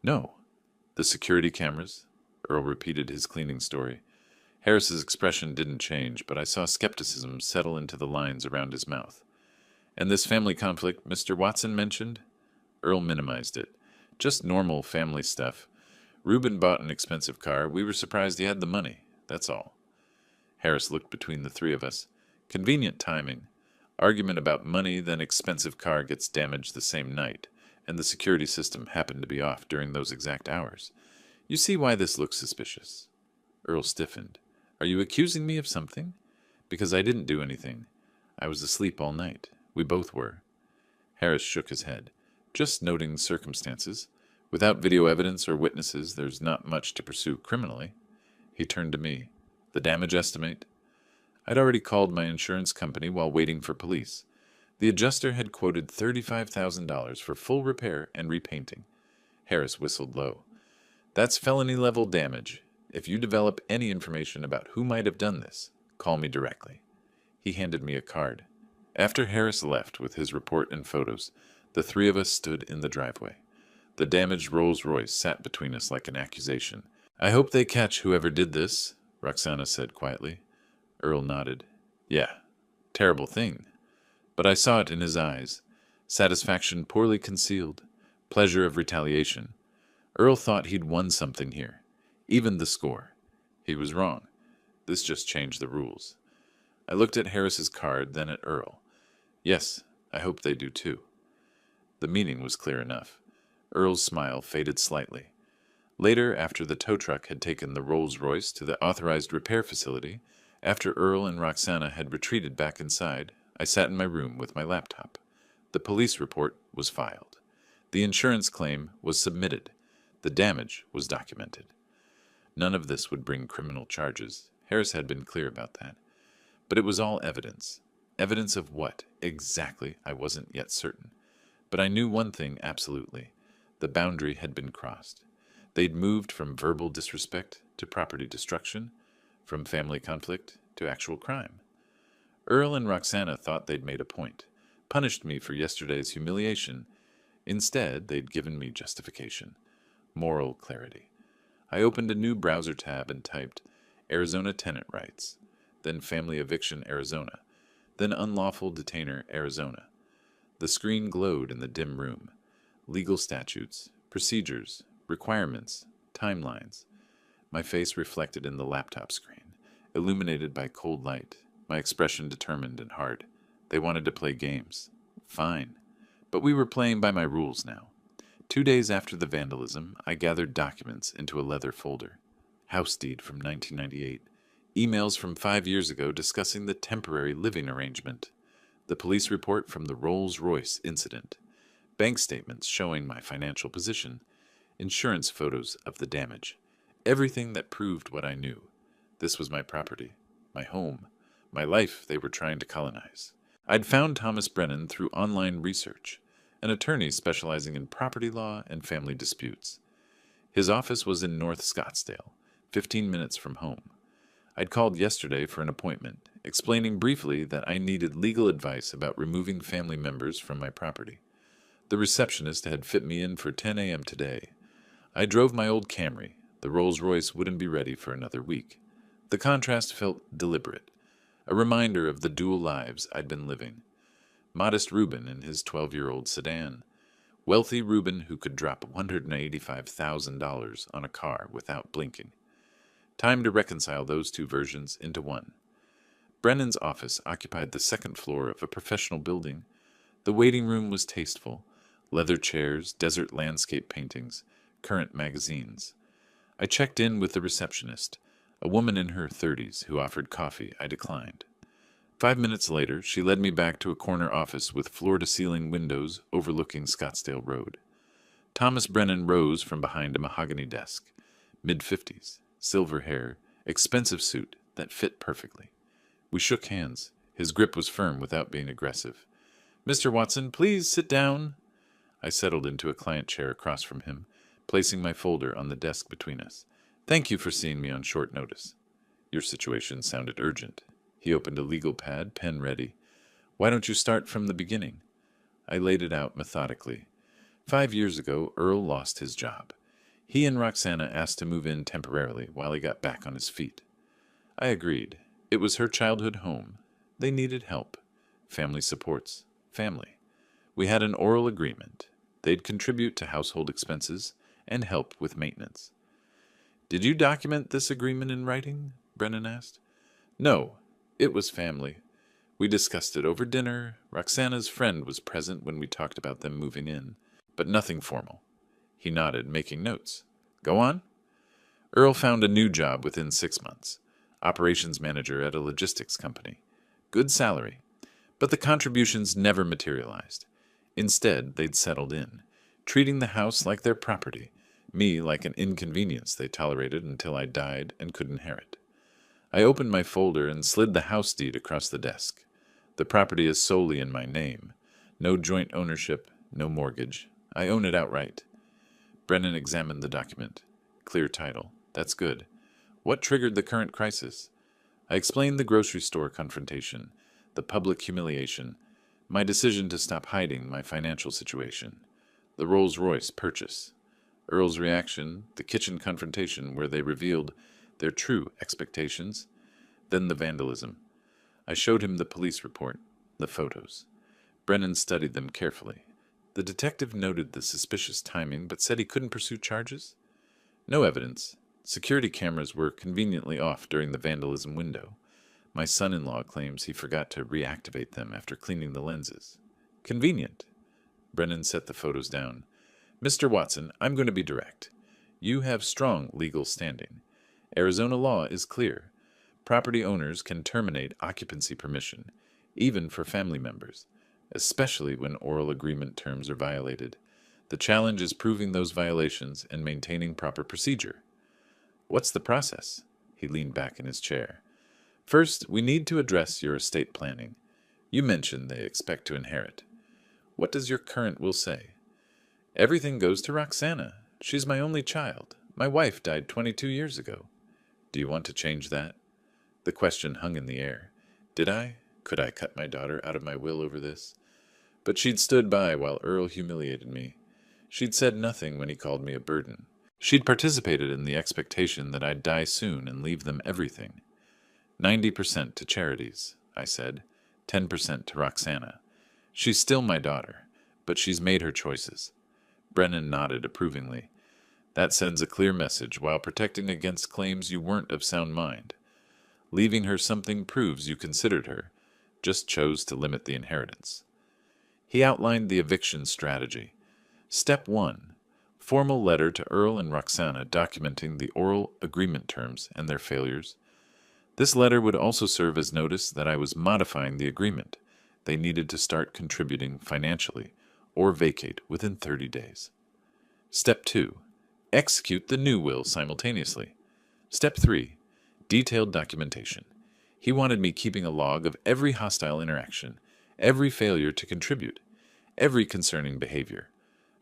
No. The security cameras? Earl repeated his cleaning story. Harris's expression didn't change, but I saw skepticism settle into the lines around his mouth. And this family conflict Mr. Watson mentioned? Earl minimized it. Just normal family stuff. Reuben bought an expensive car. We were surprised he had the money. That's all. Harris looked between the three of us. Convenient timing. Argument about money, then expensive car gets damaged the same night, and the security system happened to be off during those exact hours. You see why this looks suspicious. Earl stiffened. Are you accusing me of something? Because I didn't do anything. I was asleep all night. We both were. Harris shook his head. Just noting circumstances. Without video evidence or witnesses, there's not much to pursue criminally. He turned to me. The damage estimate? I'd already called my insurance company while waiting for police. The adjuster had quoted $35,000 for full repair and repainting. Harris whistled low. That's felony-level damage. If you develop any information about who might have done this, call me directly. He handed me a card. After Harris left with his report and photos, the three of us stood in the driveway. The damaged Rolls Royce sat between us like an accusation. I hope they catch whoever did this, Roxana said quietly. Earl nodded. Yeah, terrible thing. But I saw it in his eyes. Satisfaction poorly concealed. Pleasure of retaliation. Earl thought he'd won something here. Even the score. He was wrong. This just changed the rules. I looked at Harris's card, then at Earl. Yes, I hope they do too. The meaning was clear enough. Earl's smile faded slightly. Later, after the tow truck had taken the Rolls Royce to the authorized repair facility, after Earl and Roxana had retreated back inside, I sat in my room with my laptop. The police report was filed. The insurance claim was submitted. The damage was documented. None of this would bring criminal charges. Harris had been clear about that. But it was all evidence. Evidence of what, exactly, I wasn't yet certain. But I knew one thing absolutely. The boundary had been crossed. They'd moved from verbal disrespect to property destruction, from family conflict to actual crime. Earl and Roxana thought they'd made a point, punished me for yesterday's humiliation. Instead, they'd given me justification, moral clarity. I opened a new browser tab and typed Arizona tenant rights, then family eviction Arizona, then unlawful detainer Arizona. The screen glowed in the dim room. Legal statutes, procedures, requirements, timelines. My face reflected in the laptop screen, illuminated by cold light, my expression determined and hard. They wanted to play games. Fine. But we were playing by my rules now. 2 days after the vandalism, I gathered documents into a leather folder. House deed from 1998. Emails from 5 years ago discussing the temporary living arrangement. the police report from the Rolls Royce incident, bank statements showing my financial position, insurance photos of the damage, everything that proved what I knew. This was my property, my home, my life they were trying to colonize. I'd found Thomas Brennan through online research, an attorney specializing in property law and family disputes. His office was in North Scottsdale, 15 minutes from home. I'd called yesterday for an appointment, explaining briefly that I needed legal advice about removing family members from my property. The receptionist had fit me in for 10 a.m. today. I drove my old Camry. The Rolls Royce wouldn't be ready for another week. The contrast felt deliberate, a reminder of the dual lives I'd been living. Modest Reuben in his 12-year-old sedan. Wealthy Reuben who could drop $185,000 on a car without blinking. Time to reconcile those two versions into one. Brennan's office occupied the second floor of a professional building. The waiting room was tasteful. Leather chairs, desert landscape paintings, current magazines. I checked in with the receptionist, a woman in her 30s who offered coffee. I declined. 5 minutes later, she led me back to a corner office with floor-to-ceiling windows overlooking Scottsdale Road. Thomas Brennan rose from behind a mahogany desk, mid-50s, silver hair, expensive suit that fit perfectly. We shook hands. His grip was firm without being aggressive. "Mr. Watson, please sit down." I settled into a client chair across from him, placing my folder on the desk between us. "Thank you for seeing me on short notice." Your situation sounded urgent. He opened a legal pad, pen ready. "Why don't you start from the beginning?" I laid it out methodically. 5 years ago, Earl lost his job. He and Roxana asked to move in temporarily while he got back on his feet. I agreed. It was her childhood home. They needed help. Family supports. Family. We had an oral agreement. They'd contribute to household expenses and help with maintenance. "Did you document this agreement in writing?" Brennan asked. "No. It was family. We discussed it over dinner. Roxana's friend was present when we talked about them moving in, but nothing formal." He nodded, making notes. "Go on." "Earl found a new job within 6 months. Operations manager at a logistics company. Good salary. But the contributions never materialized. Instead, they'd settled in, treating the house like their property, me like an inconvenience they tolerated until I died and could inherit. I opened my folder and slid the house deed across the desk. The property is solely in my name. No joint ownership, no mortgage. I own it outright. Brennan examined the document. Clear title. That's good. What triggered the current crisis? I explained the grocery store confrontation, the public humiliation, my decision to stop hiding my financial situation, the Rolls Royce purchase, Earl's reaction, the kitchen confrontation where they revealed their true expectations, then the vandalism. I showed him the police report, the photos. Brennan studied them carefully. The detective noted the suspicious timing, but said he couldn't pursue charges. No evidence. Security cameras were conveniently off during the vandalism window. My son-in-law claims he forgot to reactivate them after cleaning the lenses. Convenient. Brennan set the photos down. "Mr. Watson, I'm going to be direct. You have strong legal standing. Arizona law is clear. Property owners can terminate occupancy permission, even for family members, especially when oral agreement terms are violated. The challenge is proving those violations and maintaining proper procedure." "What's the process?" He leaned back in his chair. "First, we need to address your estate planning. You mentioned they expect to inherit. What does your current will say?" "Everything goes to Roxana. She's my only child. My wife died 22 years ago. Do you want to change that?" The question hung in the air. Did I? Could I cut my daughter out of my will over this? But she'd stood by while Earl humiliated me. She'd said nothing when he called me a burden. She'd participated in the expectation that I'd die soon and leave them everything. 90% to charities, I said. 10% to Roxana. She's still my daughter, but she's made her choices. Brennan nodded approvingly. That sends a clear message while protecting against claims you weren't of sound mind. Leaving her something proves you considered her, just chose to limit the inheritance. He outlined the eviction strategy. Step 1. Formal letter to Earl and Roxana documenting the oral agreement terms and their failures. This letter would also serve as notice that I was modifying the agreement, they needed to start contributing financially or vacate within 30 days. Step 2. Execute the new will simultaneously. Step 3. Detailed documentation. He wanted me keeping a log of every hostile interaction, every failure to contribute, every concerning behavior.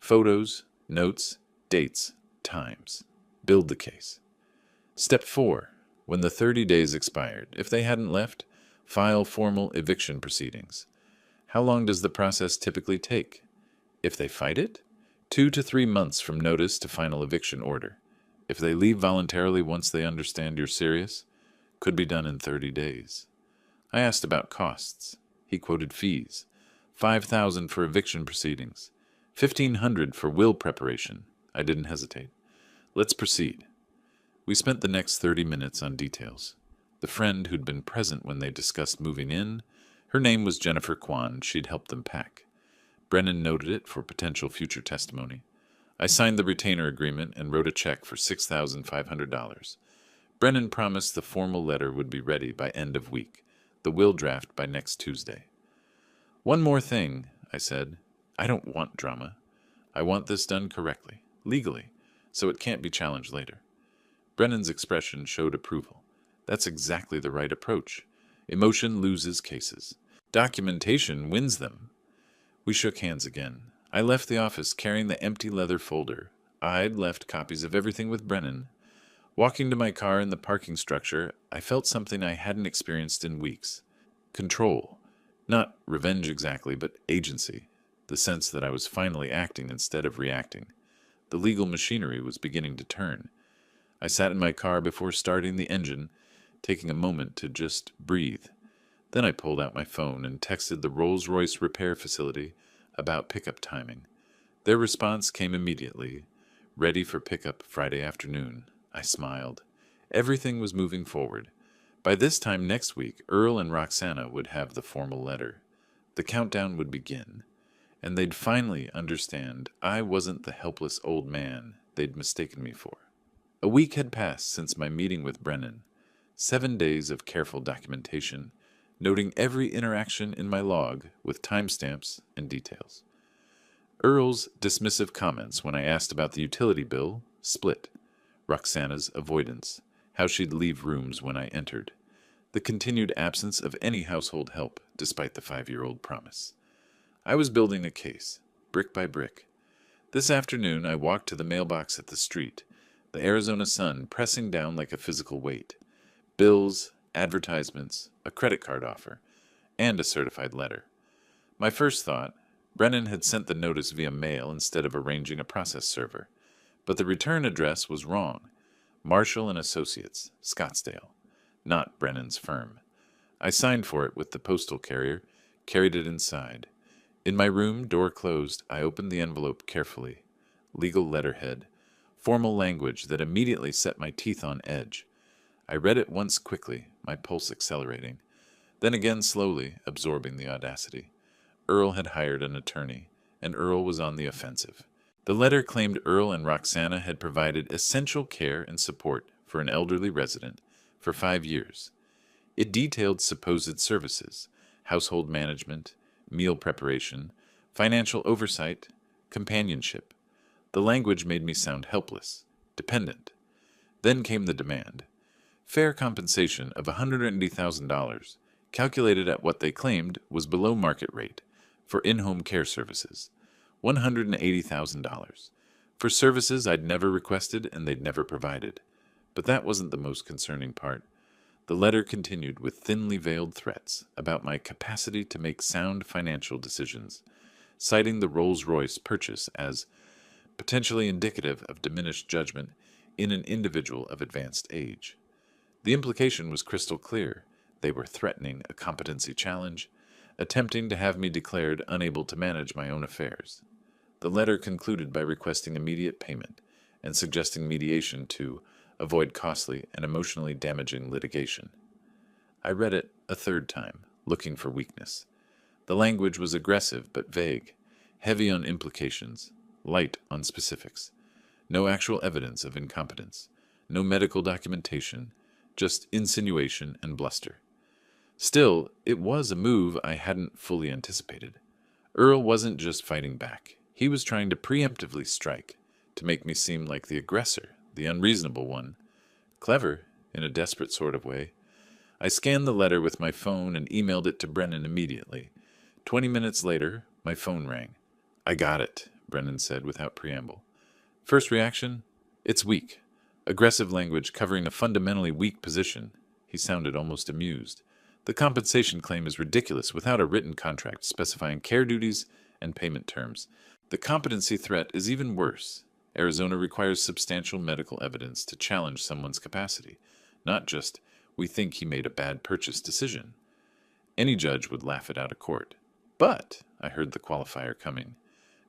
Photos, notes, dates, times. Build the case. Step 4. When the 30 days expired, if they hadn't left, file formal eviction proceedings. How long does the process typically take? If they fight it, 2 to 3 months from notice to final eviction order. If they leave voluntarily once they understand you're serious, could be done in 30 days. I asked about costs. He quoted fees. $5,000 for eviction proceedings. $1,500 for will preparation. I didn't hesitate. Let's proceed. We spent the next 30 minutes on details. The friend who'd been present when they discussed moving in, her name was Jennifer Kwan. She'd helped them pack. Brennan noted it for potential future testimony. I signed the retainer agreement and wrote a check for $6,500. Brennan promised the formal letter would be ready by end of week, the will draft by next Tuesday. One more thing, I said. I don't want drama. I want this done correctly, legally, so it can't be challenged later. Brennan's expression showed approval. That's exactly the right approach. Emotion loses cases. Documentation wins them. We shook hands again. I left the office carrying the empty leather folder. I'd left copies of everything with Brennan. Walking to my car in the parking structure, I felt something I hadn't experienced in weeks. Control. Not revenge exactly, but agency. The sense that I was finally acting instead of reacting. The legal machinery was beginning to turn. I sat in my car before starting the engine, taking a moment to just breathe. Then I pulled out my phone and texted the Rolls Royce repair facility about pickup timing. Their response came immediately. Ready for pickup Friday afternoon. I smiled. Everything was moving forward. By this time next week, Earl and Roxana would have the formal letter. The countdown would begin, and they'd finally understand I wasn't the helpless old man they'd mistaken me for. A week had passed since my meeting with Brennan. 7 days of careful documentation, noting every interaction in my log with timestamps and details. Earl's dismissive comments when I asked about the utility bill split. Roxana's avoidance, how she'd leave rooms when I entered. The continued absence of any household help, despite the 5-year-old promise. I was building a case, brick by brick. This afternoon I walked to the mailbox at the street, the Arizona sun pressing down like a physical weight. Bills, advertisements, a credit card offer, and a certified letter. My first thought, Brennan had sent the notice via mail instead of arranging a process server. But the return address was wrong. Marshall and Associates, Scottsdale, not Brennan's firm. I signed for it with the postal carrier, carried it inside. In my room, door closed, I opened the envelope carefully. Legal letterhead, formal language that immediately set my teeth on edge. I read it once quickly, my pulse accelerating. Then again slowly, absorbing the audacity. Earl had hired an attorney, and Earl was on the offensive. The letter claimed Earl and Roxana had provided essential care and support for an elderly resident for 5 years. It detailed supposed services, household management, meal preparation, financial oversight, companionship. The language made me sound helpless, dependent. Then came the demand. Fair compensation of $180,000, calculated at what they claimed was below market rate, for in-home care services. $180,000 for services I'd never requested and they'd never provided. But that wasn't the most concerning part. The letter continued with thinly veiled threats about my capacity to make sound financial decisions, citing the Rolls Royce purchase as potentially indicative of diminished judgment in an individual of advanced age. The implication was crystal clear. They were threatening a competency challenge, attempting to have me declared unable to manage my own affairs. The letter concluded by requesting immediate payment and suggesting mediation to avoid costly and emotionally damaging litigation. I read it a third time, looking for weakness. The language was aggressive but vague, heavy on implications, light on specifics. No actual evidence of incompetence, no medical documentation, just insinuation and bluster. Still, it was a move I hadn't fully anticipated. Earl wasn't just fighting back. He was trying to preemptively strike, to make me seem like the aggressor, the unreasonable one. Clever, in a desperate sort of way. I scanned the letter with my phone and emailed it to Brennan immediately. 20 minutes later, my phone rang. "I got it," Brennan said without preamble. First reaction? It's weak. Aggressive language covering a fundamentally weak position. He sounded almost amused. The compensation claim is ridiculous without a written contract specifying care duties and payment terms. The competency threat is even worse. Arizona requires substantial medical evidence to challenge someone's capacity, not just, "We think he made a bad purchase decision." Any judge would laugh it out of court. But, I heard the qualifier coming,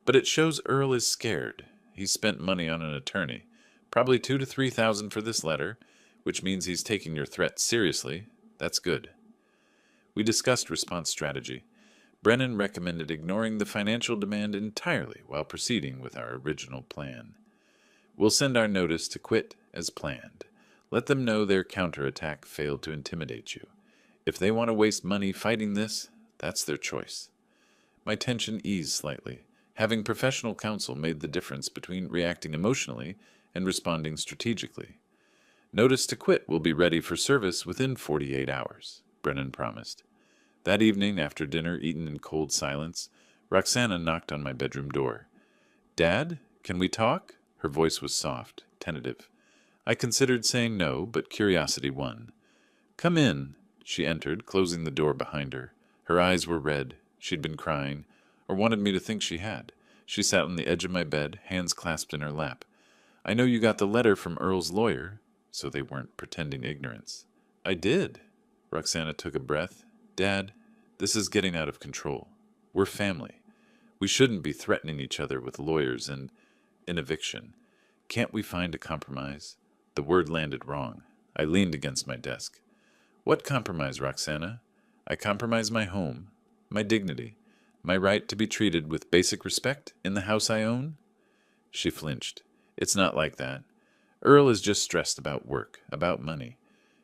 but it shows Earl is scared. He spent money on an attorney, probably $2,000 to $3,000 for this letter, which means he's taking your threat seriously. That's good. We discussed response strategy. Brennan recommended ignoring the financial demand entirely while proceeding with our original plan. "We'll send our notice to quit as planned. Let them know their counterattack failed to intimidate you. If they want to waste money fighting this, that's their choice." My tension eased slightly. Having professional counsel made the difference between reacting emotionally and responding strategically. "Notice to quit will be ready for service within 48 hours, Brennan promised. That evening, after dinner eaten in cold silence, Roxana knocked on my bedroom door. "Dad, can we talk?" Her voice was soft, tentative. I considered saying no, but curiosity won. "Come in." She entered, closing the door behind her. Her eyes were red. She'd been crying, or wanted me to think she had. She sat on the edge of my bed, hands clasped in her lap. "I know you got the letter from Earl's lawyer," so they weren't pretending ignorance. "I did." Roxana took a breath. "Dad, this is getting out of control. We're family. We shouldn't be threatening each other with lawyers and an eviction. Can't we find a compromise?" The word landed wrong. I leaned against my desk. "What compromise, Roxana?" "I compromise my home, my dignity, my right to be treated with basic respect in the house I own." She flinched. "It's not like that. Earl is just stressed about work, about money.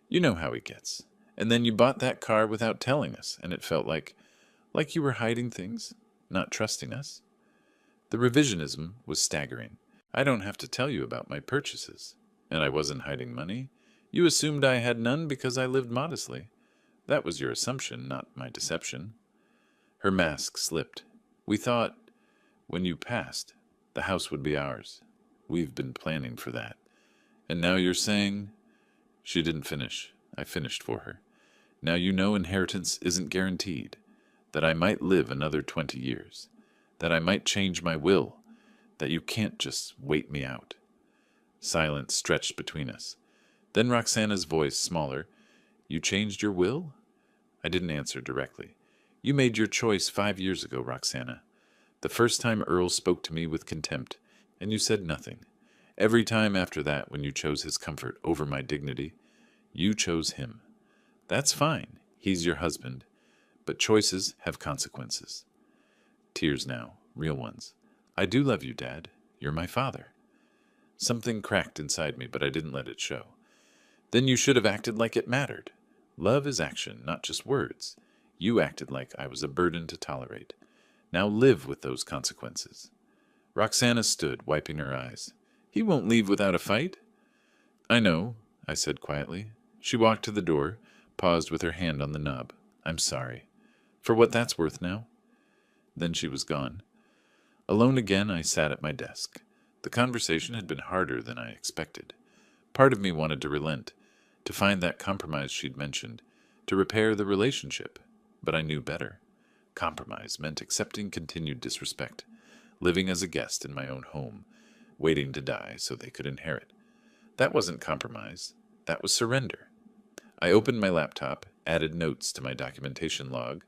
You know how he gets. And then you bought that car without telling us, and it felt like you were hiding things, not trusting us." The revisionism was staggering. "I don't have to tell you about my purchases. And I wasn't hiding money. You assumed I had none because I lived modestly. That was your assumption, not my deception." Her mask slipped. "We thought, when you passed, the house would be ours. We've been planning for that. And now you're saying—" She didn't finish. I finished for her. "Now you know inheritance isn't guaranteed. That I might live another 20 years. That I might change my will. That you can't just wait me out." Silence stretched between us. Then Roxana's voice, smaller. "You changed your will?" I didn't answer directly. "You made your choice 5 years ago, Roxana. The first time Earl spoke to me with contempt, and you said nothing. Every time after that, when you chose his comfort over my dignity, you chose him. That's fine. He's your husband. But choices have consequences." Tears now, real ones. "I do love you, Dad. You're my father." Something cracked inside me, but I didn't let it show. "Then you should have acted like it mattered. Love is action, not just words. You acted like I was a burden to tolerate. Now live with those consequences." Roxana stood, wiping her eyes. "He won't leave without a fight." "I know," I said quietly. She walked to the door, paused with her hand on the knob. "I'm sorry. For what that's worth now." Then she was gone. Alone again, I sat at my desk. The conversation had been harder than I expected. Part of me wanted to relent, to find that compromise she'd mentioned, to repair the relationship. But I knew better. Compromise meant accepting continued disrespect, living as a guest in my own home, waiting to die so they could inherit. That wasn't compromise. That was surrender. I opened my laptop, added notes to my documentation log,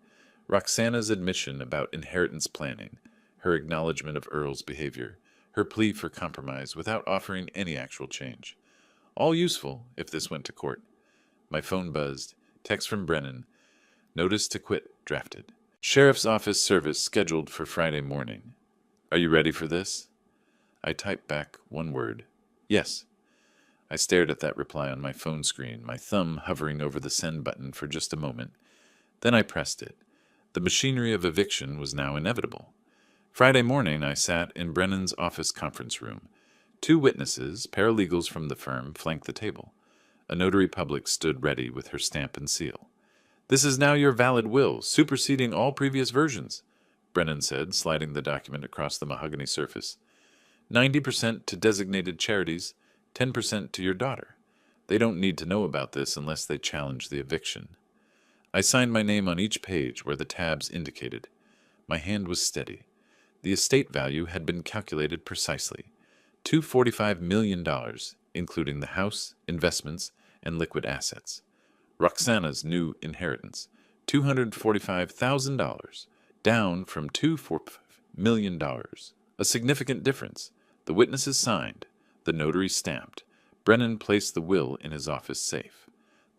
Roxana's admission about inheritance planning, her acknowledgement of Earl's behavior, her plea for compromise without offering any actual change. All useful if this went to court. My phone buzzed. Text from Brennan. "Notice to quit drafted. Sheriff's office service scheduled for Friday morning. Are you ready for this?" I typed back one word. "Yes." I stared at that reply on my phone screen, my thumb hovering over the send button for just a moment. Then I pressed it. The machinery of eviction was now inevitable. Friday morning, I sat in Brennan's office conference room. 2 witnesses, paralegals from the firm, flanked the table. A notary public stood ready with her stamp and seal. "This is now your valid will, superseding all previous versions," Brennan said, sliding the document across the mahogany surface. 90% to designated charities, 10% to your daughter. They don't need to know about this unless they challenge the eviction. I signed my name on each page where the tabs indicated. My hand was steady. The estate value had been calculated precisely. $245 million, including the house, investments, and liquid assets. Roxana's new inheritance, $245,000, down from $245 million. A significant difference. The witnesses signed. The notary stamped. Brennan placed the will in his office safe.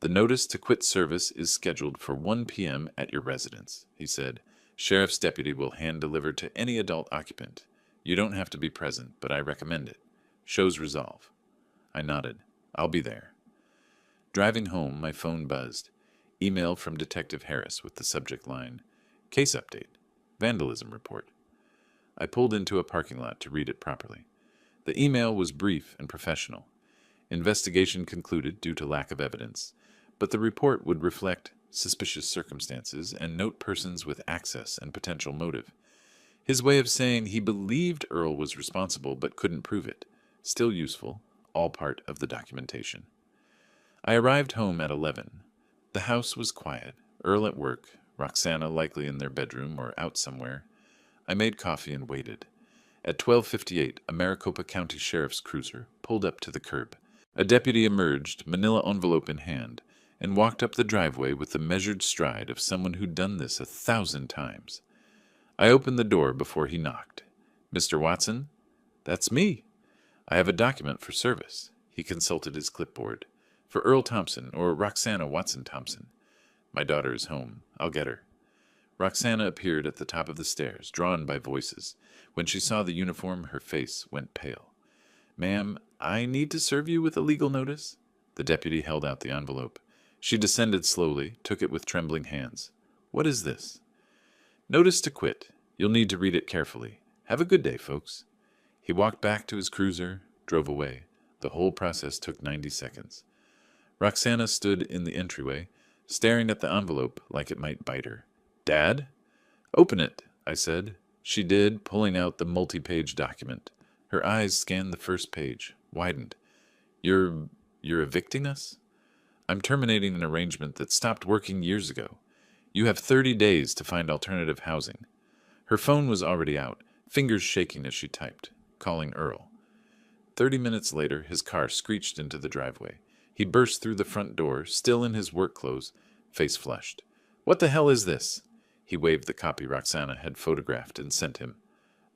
"The notice to quit service is scheduled for 1 p.m. at your residence," he said. "Sheriff's deputy will hand-deliver to any adult occupant. You don't have to be present, but I recommend it. Shows resolve." I nodded. "I'll be there." Driving home, my phone buzzed. Email from Detective Harris with the subject line, "Case update. Vandalism report." I pulled into a parking lot to read it properly. The email was brief and professional. Investigation concluded due to lack of evidence, but the report would reflect suspicious circumstances and note persons with access and potential motive. His way of saying he believed Earl was responsible but couldn't prove it. Still useful, all part of the documentation. I arrived home at 11. The house was quiet, Earl at work, Roxana likely in their bedroom or out somewhere. I made coffee and waited. At 12:58, a Maricopa County Sheriff's cruiser pulled up to the curb. A deputy emerged, manila envelope in hand, and walked up the driveway with the measured stride of someone who'd done this 1,000 times. I opened the door before he knocked. "Mr. Watson?" "That's me. I have a document for service." He consulted his clipboard. "For Earl Thompson, or Roxana Watson Thompson. My daughter is home. I'll get her." Roxana appeared at the top of the stairs, drawn by voices. When she saw the uniform, her face went pale. "Ma'am, I need to serve you with a legal notice." The deputy held out the envelope. She descended slowly, took it with trembling hands. "What is this?" "Notice to quit. You'll need to read it carefully. Have a good day, folks." He walked back to his cruiser, drove away. The whole process took 90 seconds. Roxana stood in the entryway, staring at the envelope like it might bite her. "Dad?" "Open it," I said. She did, pulling out the multi-page document. Her eyes scanned the first page, widened. You're evicting us?" "I'm terminating an arrangement that stopped working years ago. You have 30 days to find alternative housing." Her phone was already out, fingers shaking as she typed, calling Earl. 30 minutes later, his car screeched into the driveway. He burst through the front door, still in his work clothes, face flushed. "What the hell is this?" He waved the copy Roxana had photographed and sent him.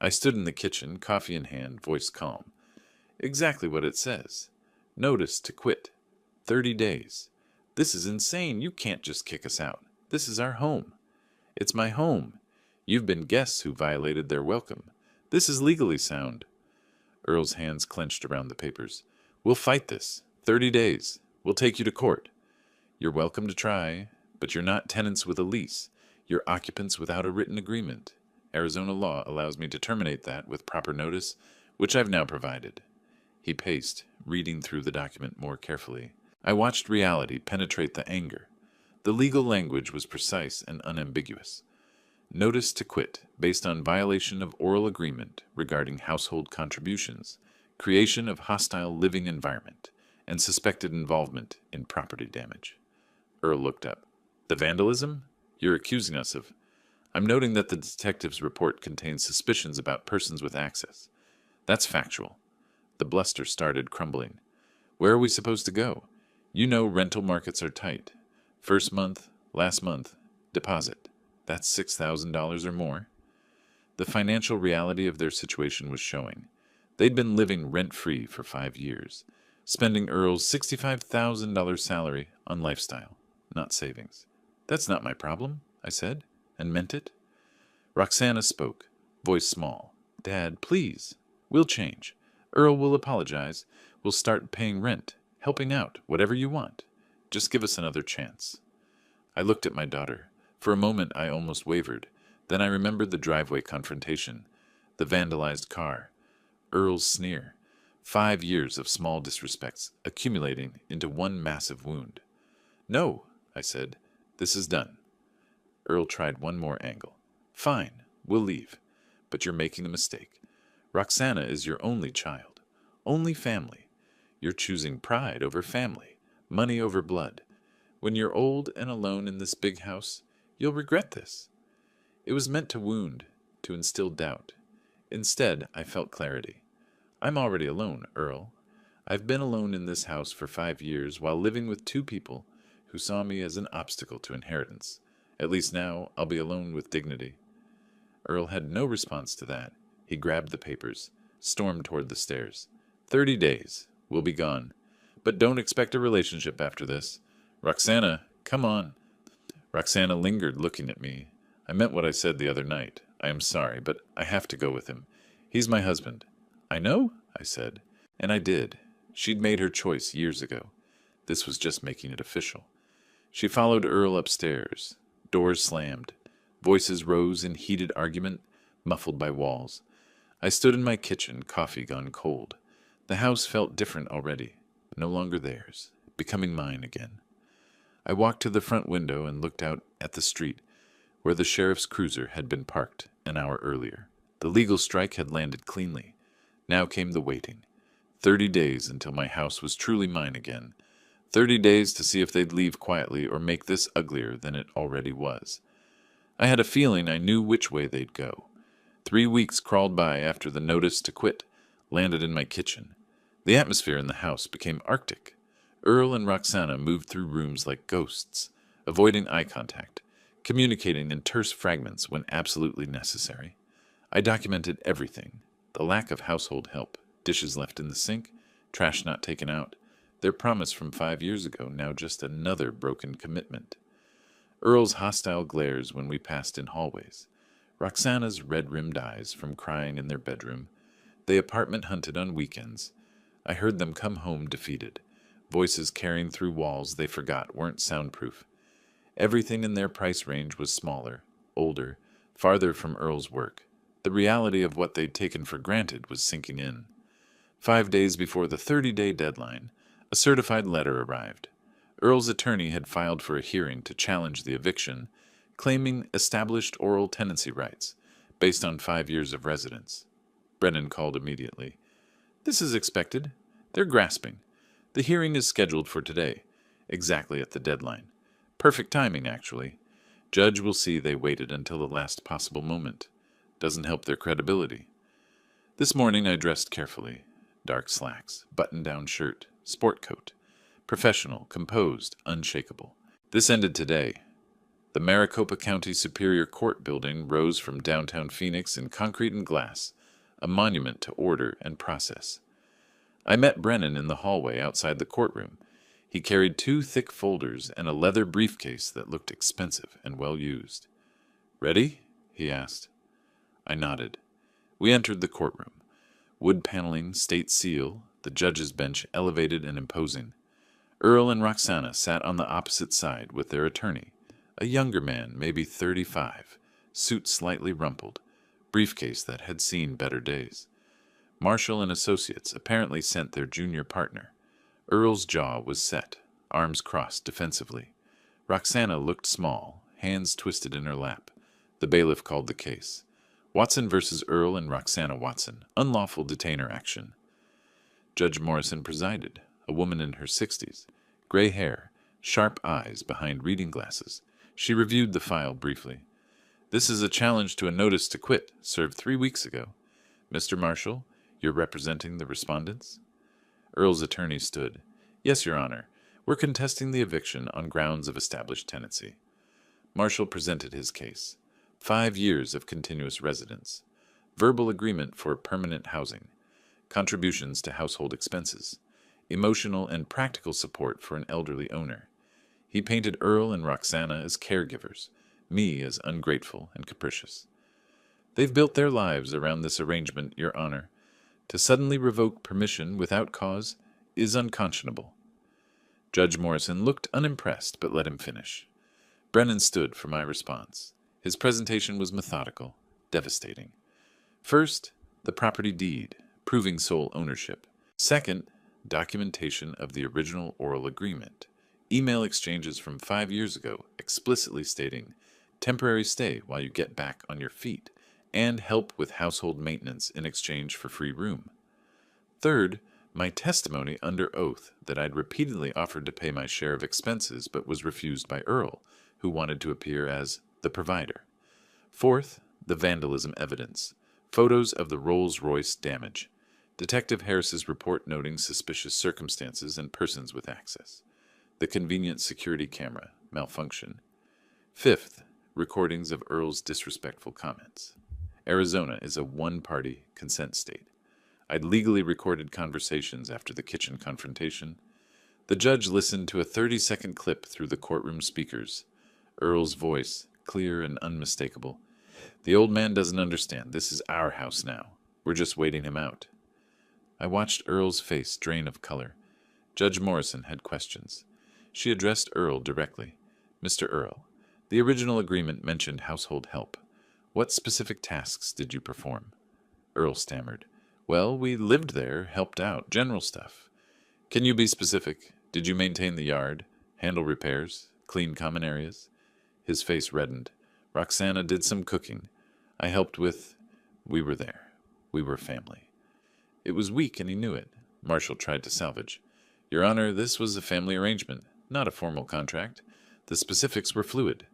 I stood in the kitchen, coffee in hand, voice calm. "Exactly what it says. Notice to quit. 30 days. This is insane. You can't just kick us out. This is our home." "It's my home. You've been guests who violated their welcome. This is legally sound." Earl's hands clenched around the papers. "We'll fight this. 30 days. We'll take you to court. You're welcome to try, but you're not tenants with a lease. You're occupants without a written agreement. Arizona law allows me to terminate that with proper notice, which I've now provided." He paced, reading through the document more carefully. I watched reality penetrate the anger. The legal language was precise and unambiguous. Notice to quit, based on violation of oral agreement regarding household contributions, creation of hostile living environment, and suspected involvement in property damage. Earl looked up. "The vandalism? You're accusing us of—" "I'm noting that the detective's report contains suspicions about persons with access. That's factual." The bluster started crumbling. "Where are we supposed to go? You know rental markets are tight. First month, last month, deposit. That's $6,000 or more." The financial reality of their situation was showing. They'd been living rent-free for 5 years, spending Earl's $65,000 salary on lifestyle, not savings. "That's not my problem," I said, and meant it. Roxana spoke, voice small. "Dad, please. We'll change. Earl will apologize. We'll start paying rent, helping out, whatever you want. Just give us another chance." I looked at my daughter. For a moment I almost wavered. Then I remembered the driveway confrontation, the vandalized car, Earl's sneer. 5 years of small disrespects accumulating into one massive wound. "No," I said. "This is done." Earl tried one more angle. "Fine, we'll leave. But you're making a mistake. Roxana is your only child. Only family. You're choosing pride over family, money over blood. When you're old and alone in this big house, you'll regret this." It was meant to wound, to instill doubt. Instead, I felt clarity. I'm already alone, Earl. I've been alone in this house for 5 years while living with 2 people who saw me as an obstacle to inheritance. At least now I'll be alone with dignity. Earl had no response to that. He grabbed the papers, stormed toward the stairs. 30 days. We'll be gone. But don't expect a relationship after this. Roxana, come on. Roxana lingered, looking at me. I meant what I said the other night. I am sorry, but I have to go with him. He's my husband. I know, I said. And I did. She'd made her choice years ago. This was just making it official. She followed Earl upstairs. Doors slammed. Voices rose in heated argument, muffled by walls. I stood in my kitchen, coffee gone cold. The house felt different already. No longer theirs. Becoming mine again. I walked to the front window and looked out at the street, where the sheriff's cruiser had been parked an hour earlier. The legal strike had landed cleanly. Now came the waiting. 30 days until my house was truly mine again. 30 days to see if they'd leave quietly or make this uglier than it already was. I had a feeling I knew which way they'd go. 3 weeks crawled by after the notice to quit landed in my kitchen. The atmosphere in the house became arctic. Earl and Roxana moved through rooms like ghosts, avoiding eye contact, communicating in terse fragments when absolutely necessary. I documented everything: the lack of household help, dishes left in the sink, trash not taken out, their promise from 5 years ago now just another broken commitment. Earl's hostile glares when we passed in hallways, Roxana's red-rimmed eyes from crying in their bedroom. They apartment hunted on weekends. I heard them come home defeated, voices carrying through walls they forgot weren't soundproof. Everything in their price range was smaller, older, farther from Earl's work. The reality of what they'd taken for granted was sinking in. 5 days before the 30-day deadline, a certified letter arrived. Earl's attorney had filed for a hearing to challenge the eviction, claiming established oral tenancy rights, based on 5 years of residence. Brennan called immediately. "This is expected. They're grasping. The hearing is scheduled for today, exactly at the deadline. Perfect timing, actually. Judge will see they waited until the last possible moment. Doesn't help their credibility." This morning I dressed carefully. Dark slacks, button-down shirt, sport coat. Professional, composed, unshakable. This ended today. The Maricopa County Superior Court building rose from downtown Phoenix in concrete and glass, a monument to order and process. I met Brennan in the hallway outside the courtroom. He carried 2 thick folders and a leather briefcase that looked expensive and well used. "Ready?" he asked. I nodded. We entered the courtroom. Wood paneling, state seal, the judge's bench elevated and imposing. Earl and Roxana sat on the opposite side with their attorney, a younger man, maybe 35, suit slightly rumpled, briefcase that had seen better days. Marshall and Associates apparently sent their junior partner. Earl's jaw was set, arms crossed defensively. Roxana looked small, hands twisted in her lap. The bailiff called the case. Watson versus Earl and Roxana Watson, unlawful detainer action. Judge Morrison presided, a woman in her 60s, gray hair, sharp eyes behind reading glasses. She reviewed the file briefly. "This is a challenge to a notice to quit, served 3 weeks ago. Mr. Marshall, you're representing the respondents?" Earl's attorney stood. "Yes, Your Honor. We're contesting the eviction on grounds of established tenancy." Marshall presented his case. 5 years of continuous residence. Verbal agreement for permanent housing. Contributions to household expenses. Emotional and practical support for an elderly owner. He painted Earl and Roxana as caregivers, me as ungrateful and capricious. "They've built their lives around this arrangement, Your Honor. To suddenly revoke permission without cause is unconscionable." Judge Morrison looked unimpressed, but let him finish. Brennan stood for my response. His presentation was methodical, devastating. First, the property deed, proving sole ownership. Second, documentation of the original oral agreement. Email exchanges from 5 years ago explicitly stating temporary stay while you get back on your feet and help with household maintenance in exchange for free room. Third, my testimony under oath that I'd repeatedly offered to pay my share of expenses but was refused by Earl, who wanted to appear as the provider. Fourth, the vandalism evidence. Photos of the Rolls Royce damage. Detective Harris's report noting suspicious circumstances and persons with access. The convenient security camera malfunction. Fifth, recordings of Earl's disrespectful comments. Arizona is a one-party consent state. I'd legally recorded conversations after the kitchen confrontation. The judge listened to a 30-second clip through the courtroom speakers. Earl's voice, clear and unmistakable. The old man doesn't understand. This is our house now. We're just waiting him out. I watched Earl's face drain of color. Judge Morrison had questions. She addressed Earl directly. Mr. Earl, the original agreement mentioned household help. What specific tasks did you perform? Earl stammered. Well, we lived there, helped out, general stuff. Can you be specific? Did you maintain the yard, handle repairs, clean common areas? His face reddened. Roxana did some cooking. I helped with... We were there. We were family. It was weak and he knew it. Marshall tried to salvage. Your Honor, this was a family arrangement, not a formal contract. The specifics were fluid.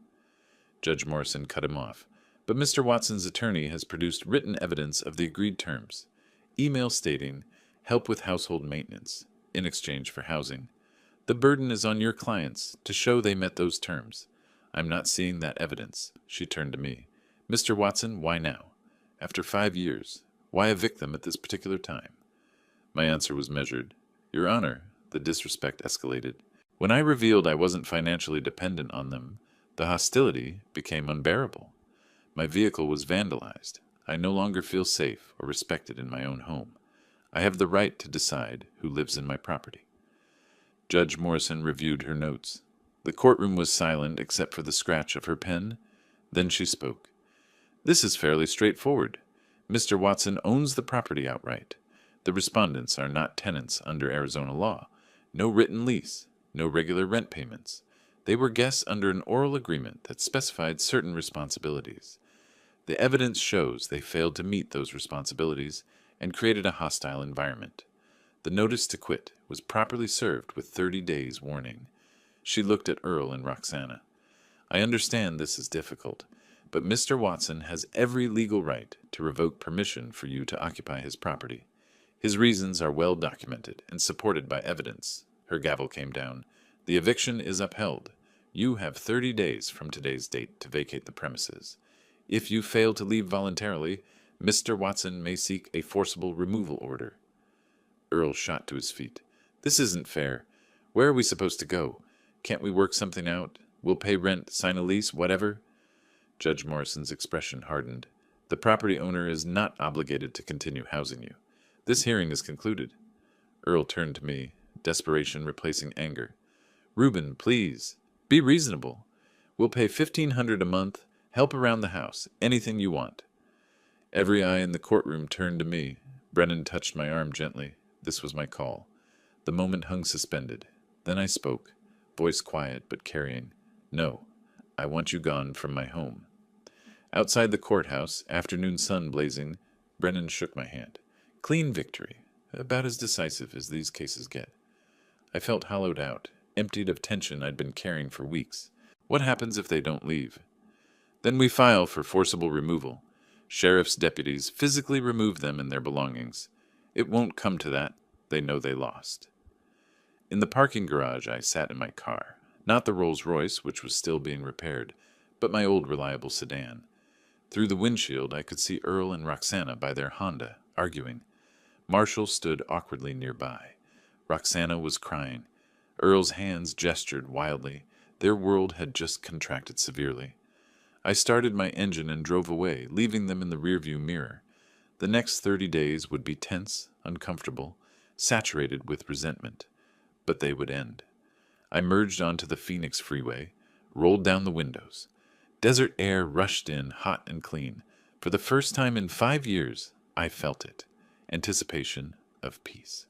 Judge Morrison cut him off. But Mr. Watson's attorney has produced written evidence of the agreed terms. Email stating, help with household maintenance, in exchange for housing. The burden is on your clients to show they met those terms. I'm not seeing that evidence. She turned to me. Mr. Watson, why now? After 5 years, why evict them at this particular time? My answer was measured. Your Honor, the disrespect escalated. When I revealed I wasn't financially dependent on them, the hostility became unbearable. My vehicle was vandalized. I no longer feel safe or respected in my own home. I have the right to decide who lives in my property. Judge Morrison reviewed her notes. The courtroom was silent except for the scratch of her pen. Then she spoke. This is fairly straightforward. Mr. Watson owns the property outright. The respondents are not tenants under Arizona law. No written lease, no regular rent payments. They were guests under an oral agreement that specified certain responsibilities. The evidence shows they failed to meet those responsibilities and created a hostile environment. The notice to quit was properly served with 30 days warning. She looked at Earl and Roxana. I understand this is difficult, but Mr. Watson has every legal right to revoke permission for you to occupy his property. His reasons are well documented and supported by evidence. Her gavel came down. The eviction is upheld. You have 30 days from today's date to vacate the premises. If you fail to leave voluntarily, Mr. Watson may seek a forcible removal order. Earl shot to his feet. This isn't fair. Where are we supposed to go? Can't we work something out? We'll pay rent, sign a lease, whatever? Judge Morrison's expression hardened. The property owner is not obligated to continue housing you. This hearing is concluded. Earl turned to me, desperation replacing anger. Reuben, please, be reasonable. We'll pay $1,500 a month, help around the house, anything you want. Every eye in the courtroom turned to me. Brennan touched my arm gently. This was my call. The moment hung suspended. Then I spoke, voice quiet but carrying. No, I want you gone from my home. Outside the courthouse, afternoon sun blazing, Brennan shook my hand. Clean victory, about as decisive as these cases get. I felt hollowed out, emptied of tension I'd been carrying for weeks. What happens if they don't leave? Then we file for forcible removal. Sheriff's deputies physically remove them and their belongings. It won't come to that. They know they lost. In the parking garage, I sat in my car. Not the Rolls Royce, which was still being repaired, but my old reliable sedan. Through the windshield, I could see Earl and Roxana by their Honda, arguing. Marshall stood awkwardly nearby. Roxana was crying. Earl's hands gestured wildly. Their world had just contracted severely. I started my engine and drove away, leaving them in the rearview mirror. The next 30 days would be tense, uncomfortable, saturated with resentment. But they would end. I merged onto the Phoenix freeway. rolled down the windows. Desert air rushed in, hot and clean. For the first time in 5 years, I felt it. Anticipation of peace.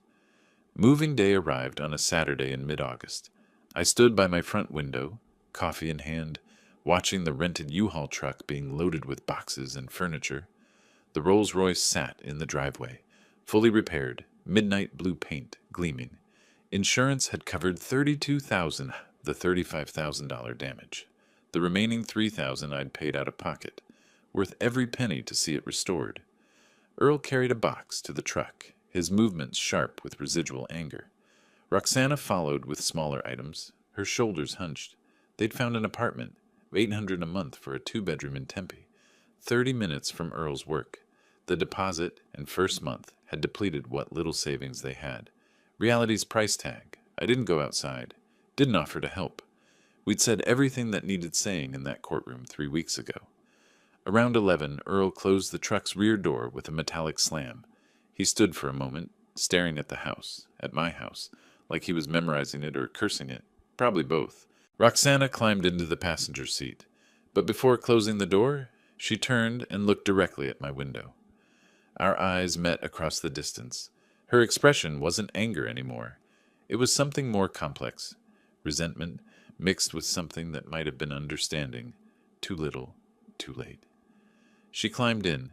Moving day arrived on a Saturday in mid-August. I stood by my front window, coffee in hand, watching the rented U-Haul truck being loaded with boxes and furniture. The Rolls Royce sat in the driveway, fully repaired, midnight blue paint gleaming. Insurance had covered $32,000, the $35,000 damage. The remaining $3,000 I'd paid out of pocket, worth every penny to see it restored. Earl carried a box to the truck, his movements sharp with residual anger. Roxana followed with smaller items, her shoulders hunched. They'd found an apartment, $800 a month for a 2-bedroom in Tempe, 30 minutes from Earl's work. The deposit and first month had depleted what little savings they had. Reality's price tag. I didn't go outside, didn't offer to help. We'd said everything that needed saying in that courtroom 3 weeks ago. Around 11, Earl closed the truck's rear door with a metallic slam. He stood for a moment, staring at the house, at my house, like he was memorizing it or cursing it, probably both. Roxana climbed into the passenger seat, but before closing the door, she turned and looked directly at my window. Our eyes met across the distance. Her expression wasn't anger anymore. It was something more complex, resentment mixed with something that might have been understanding. Too little, too late. She climbed in.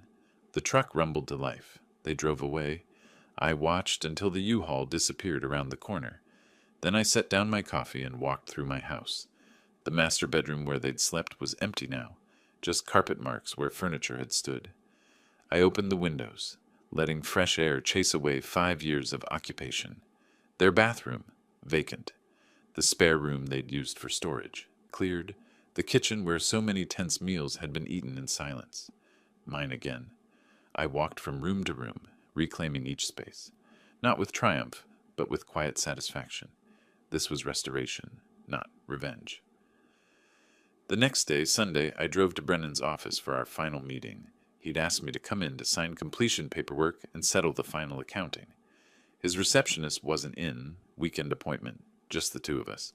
The truck rumbled to life. They drove away. I watched until the U-Haul disappeared around the corner. Then I set down my coffee and walked through my house. The master bedroom where they'd slept was empty now, just carpet marks where furniture had stood. I opened the windows, letting fresh air chase away 5 years of occupation. Their bathroom, vacant. The spare room they'd used for storage, cleared. The kitchen where so many tense meals had been eaten in silence. Mine again. I walked from room to room, reclaiming each space. Not with triumph, but with quiet satisfaction. This was restoration, not revenge. The next day, Sunday, I drove to Brennan's office for our final meeting. He'd asked me to come in to sign completion paperwork and settle the final accounting. His receptionist wasn't in, weekend appointment, just the two of us.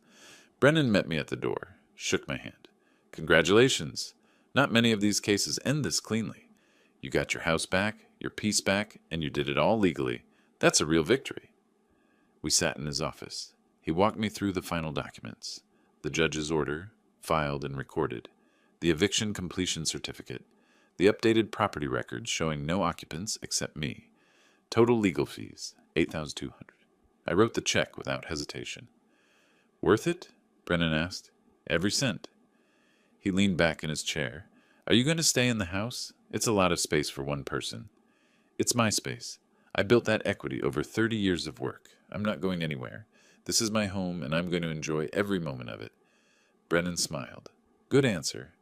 Brennan met me at the door, shook my hand. Congratulations. Not many of these cases end this cleanly. You got your house back, your peace back, and you did it all legally. That's a real victory. We sat in his office. He walked me through the final documents. The judge's order, filed and recorded. The eviction completion certificate. The updated property records showing no occupants except me. Total legal fees, $8,200. I wrote the check without hesitation. Worth it? Brennan asked. Every cent. He leaned back in his chair. Are you going to stay in the house? It's a lot of space for one person. It's my space. I built that equity over 30 years of work. I'm not going anywhere. This is my home, and I'm going to enjoy every moment of it. Brennan smiled. Good answer.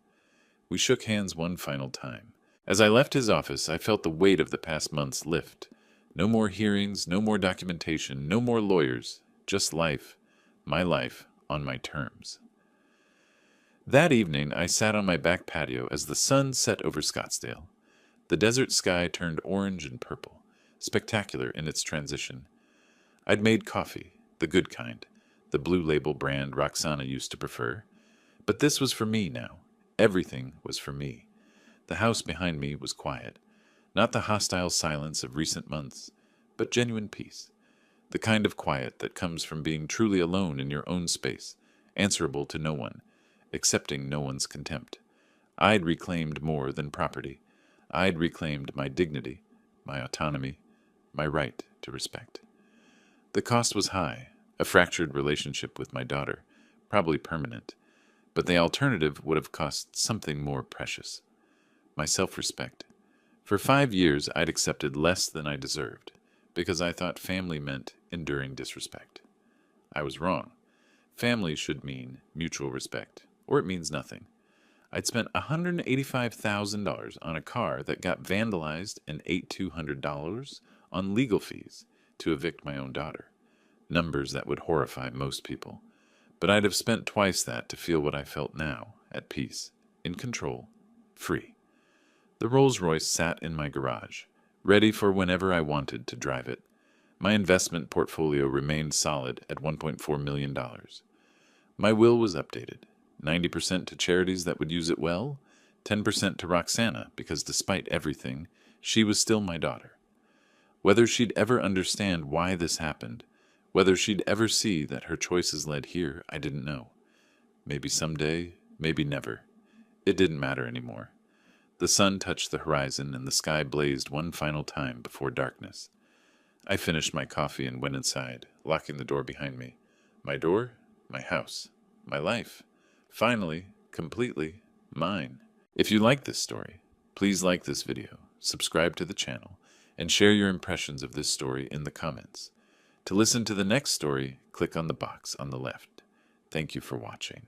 We shook hands one final time. As I left his office, I felt the weight of the past months lift. No more hearings, no more documentation, no more lawyers. Just life. My life on my terms. That evening, I sat on my back patio as the sun set over Scottsdale. The desert sky turned orange and purple, spectacular in its transition. I'd made coffee, the good kind, the Blue Label brand Roxana used to prefer. But this was for me now. Everything was for me. The house behind me was quiet. Not the hostile silence of recent months, but genuine peace. The kind of quiet that comes from being truly alone in your own space, answerable to no one, accepting no one's contempt. I'd reclaimed more than property. I'd reclaimed my dignity, my autonomy, my right to respect. The cost was high, a fractured relationship with my daughter, probably permanent, but the alternative would have cost something more precious. My self-respect. For 5 years, I'd accepted less than I deserved, because I thought family meant enduring disrespect. I was wrong. Family should mean mutual respect, or it means nothing. I'd spent $185,000 on a car that got vandalized and $8,200 on legal fees to evict my own daughter. Numbers that would horrify most people. But I'd have spent twice that to feel what I felt now, at peace, in control, free. The Rolls Royce sat in my garage, ready for whenever I wanted to drive it. My investment portfolio remained solid at $1.4 million. My will was updated. 90% to charities that would use it well, 10% to Roxana because despite everything, she was still my daughter. Whether she'd ever understand why this happened, whether she'd ever see that her choices led here, I didn't know. Maybe someday, maybe never. It didn't matter anymore. The sun touched the horizon and the sky blazed one final time before darkness. I finished my coffee and went inside, locking the door behind me. My door, my house, my life. Finally, completely mine. If you like this story, please like this video, subscribe to the channel, and share your impressions of this story in the comments. To listen to the next story, click on the box on the left. Thank you for watching.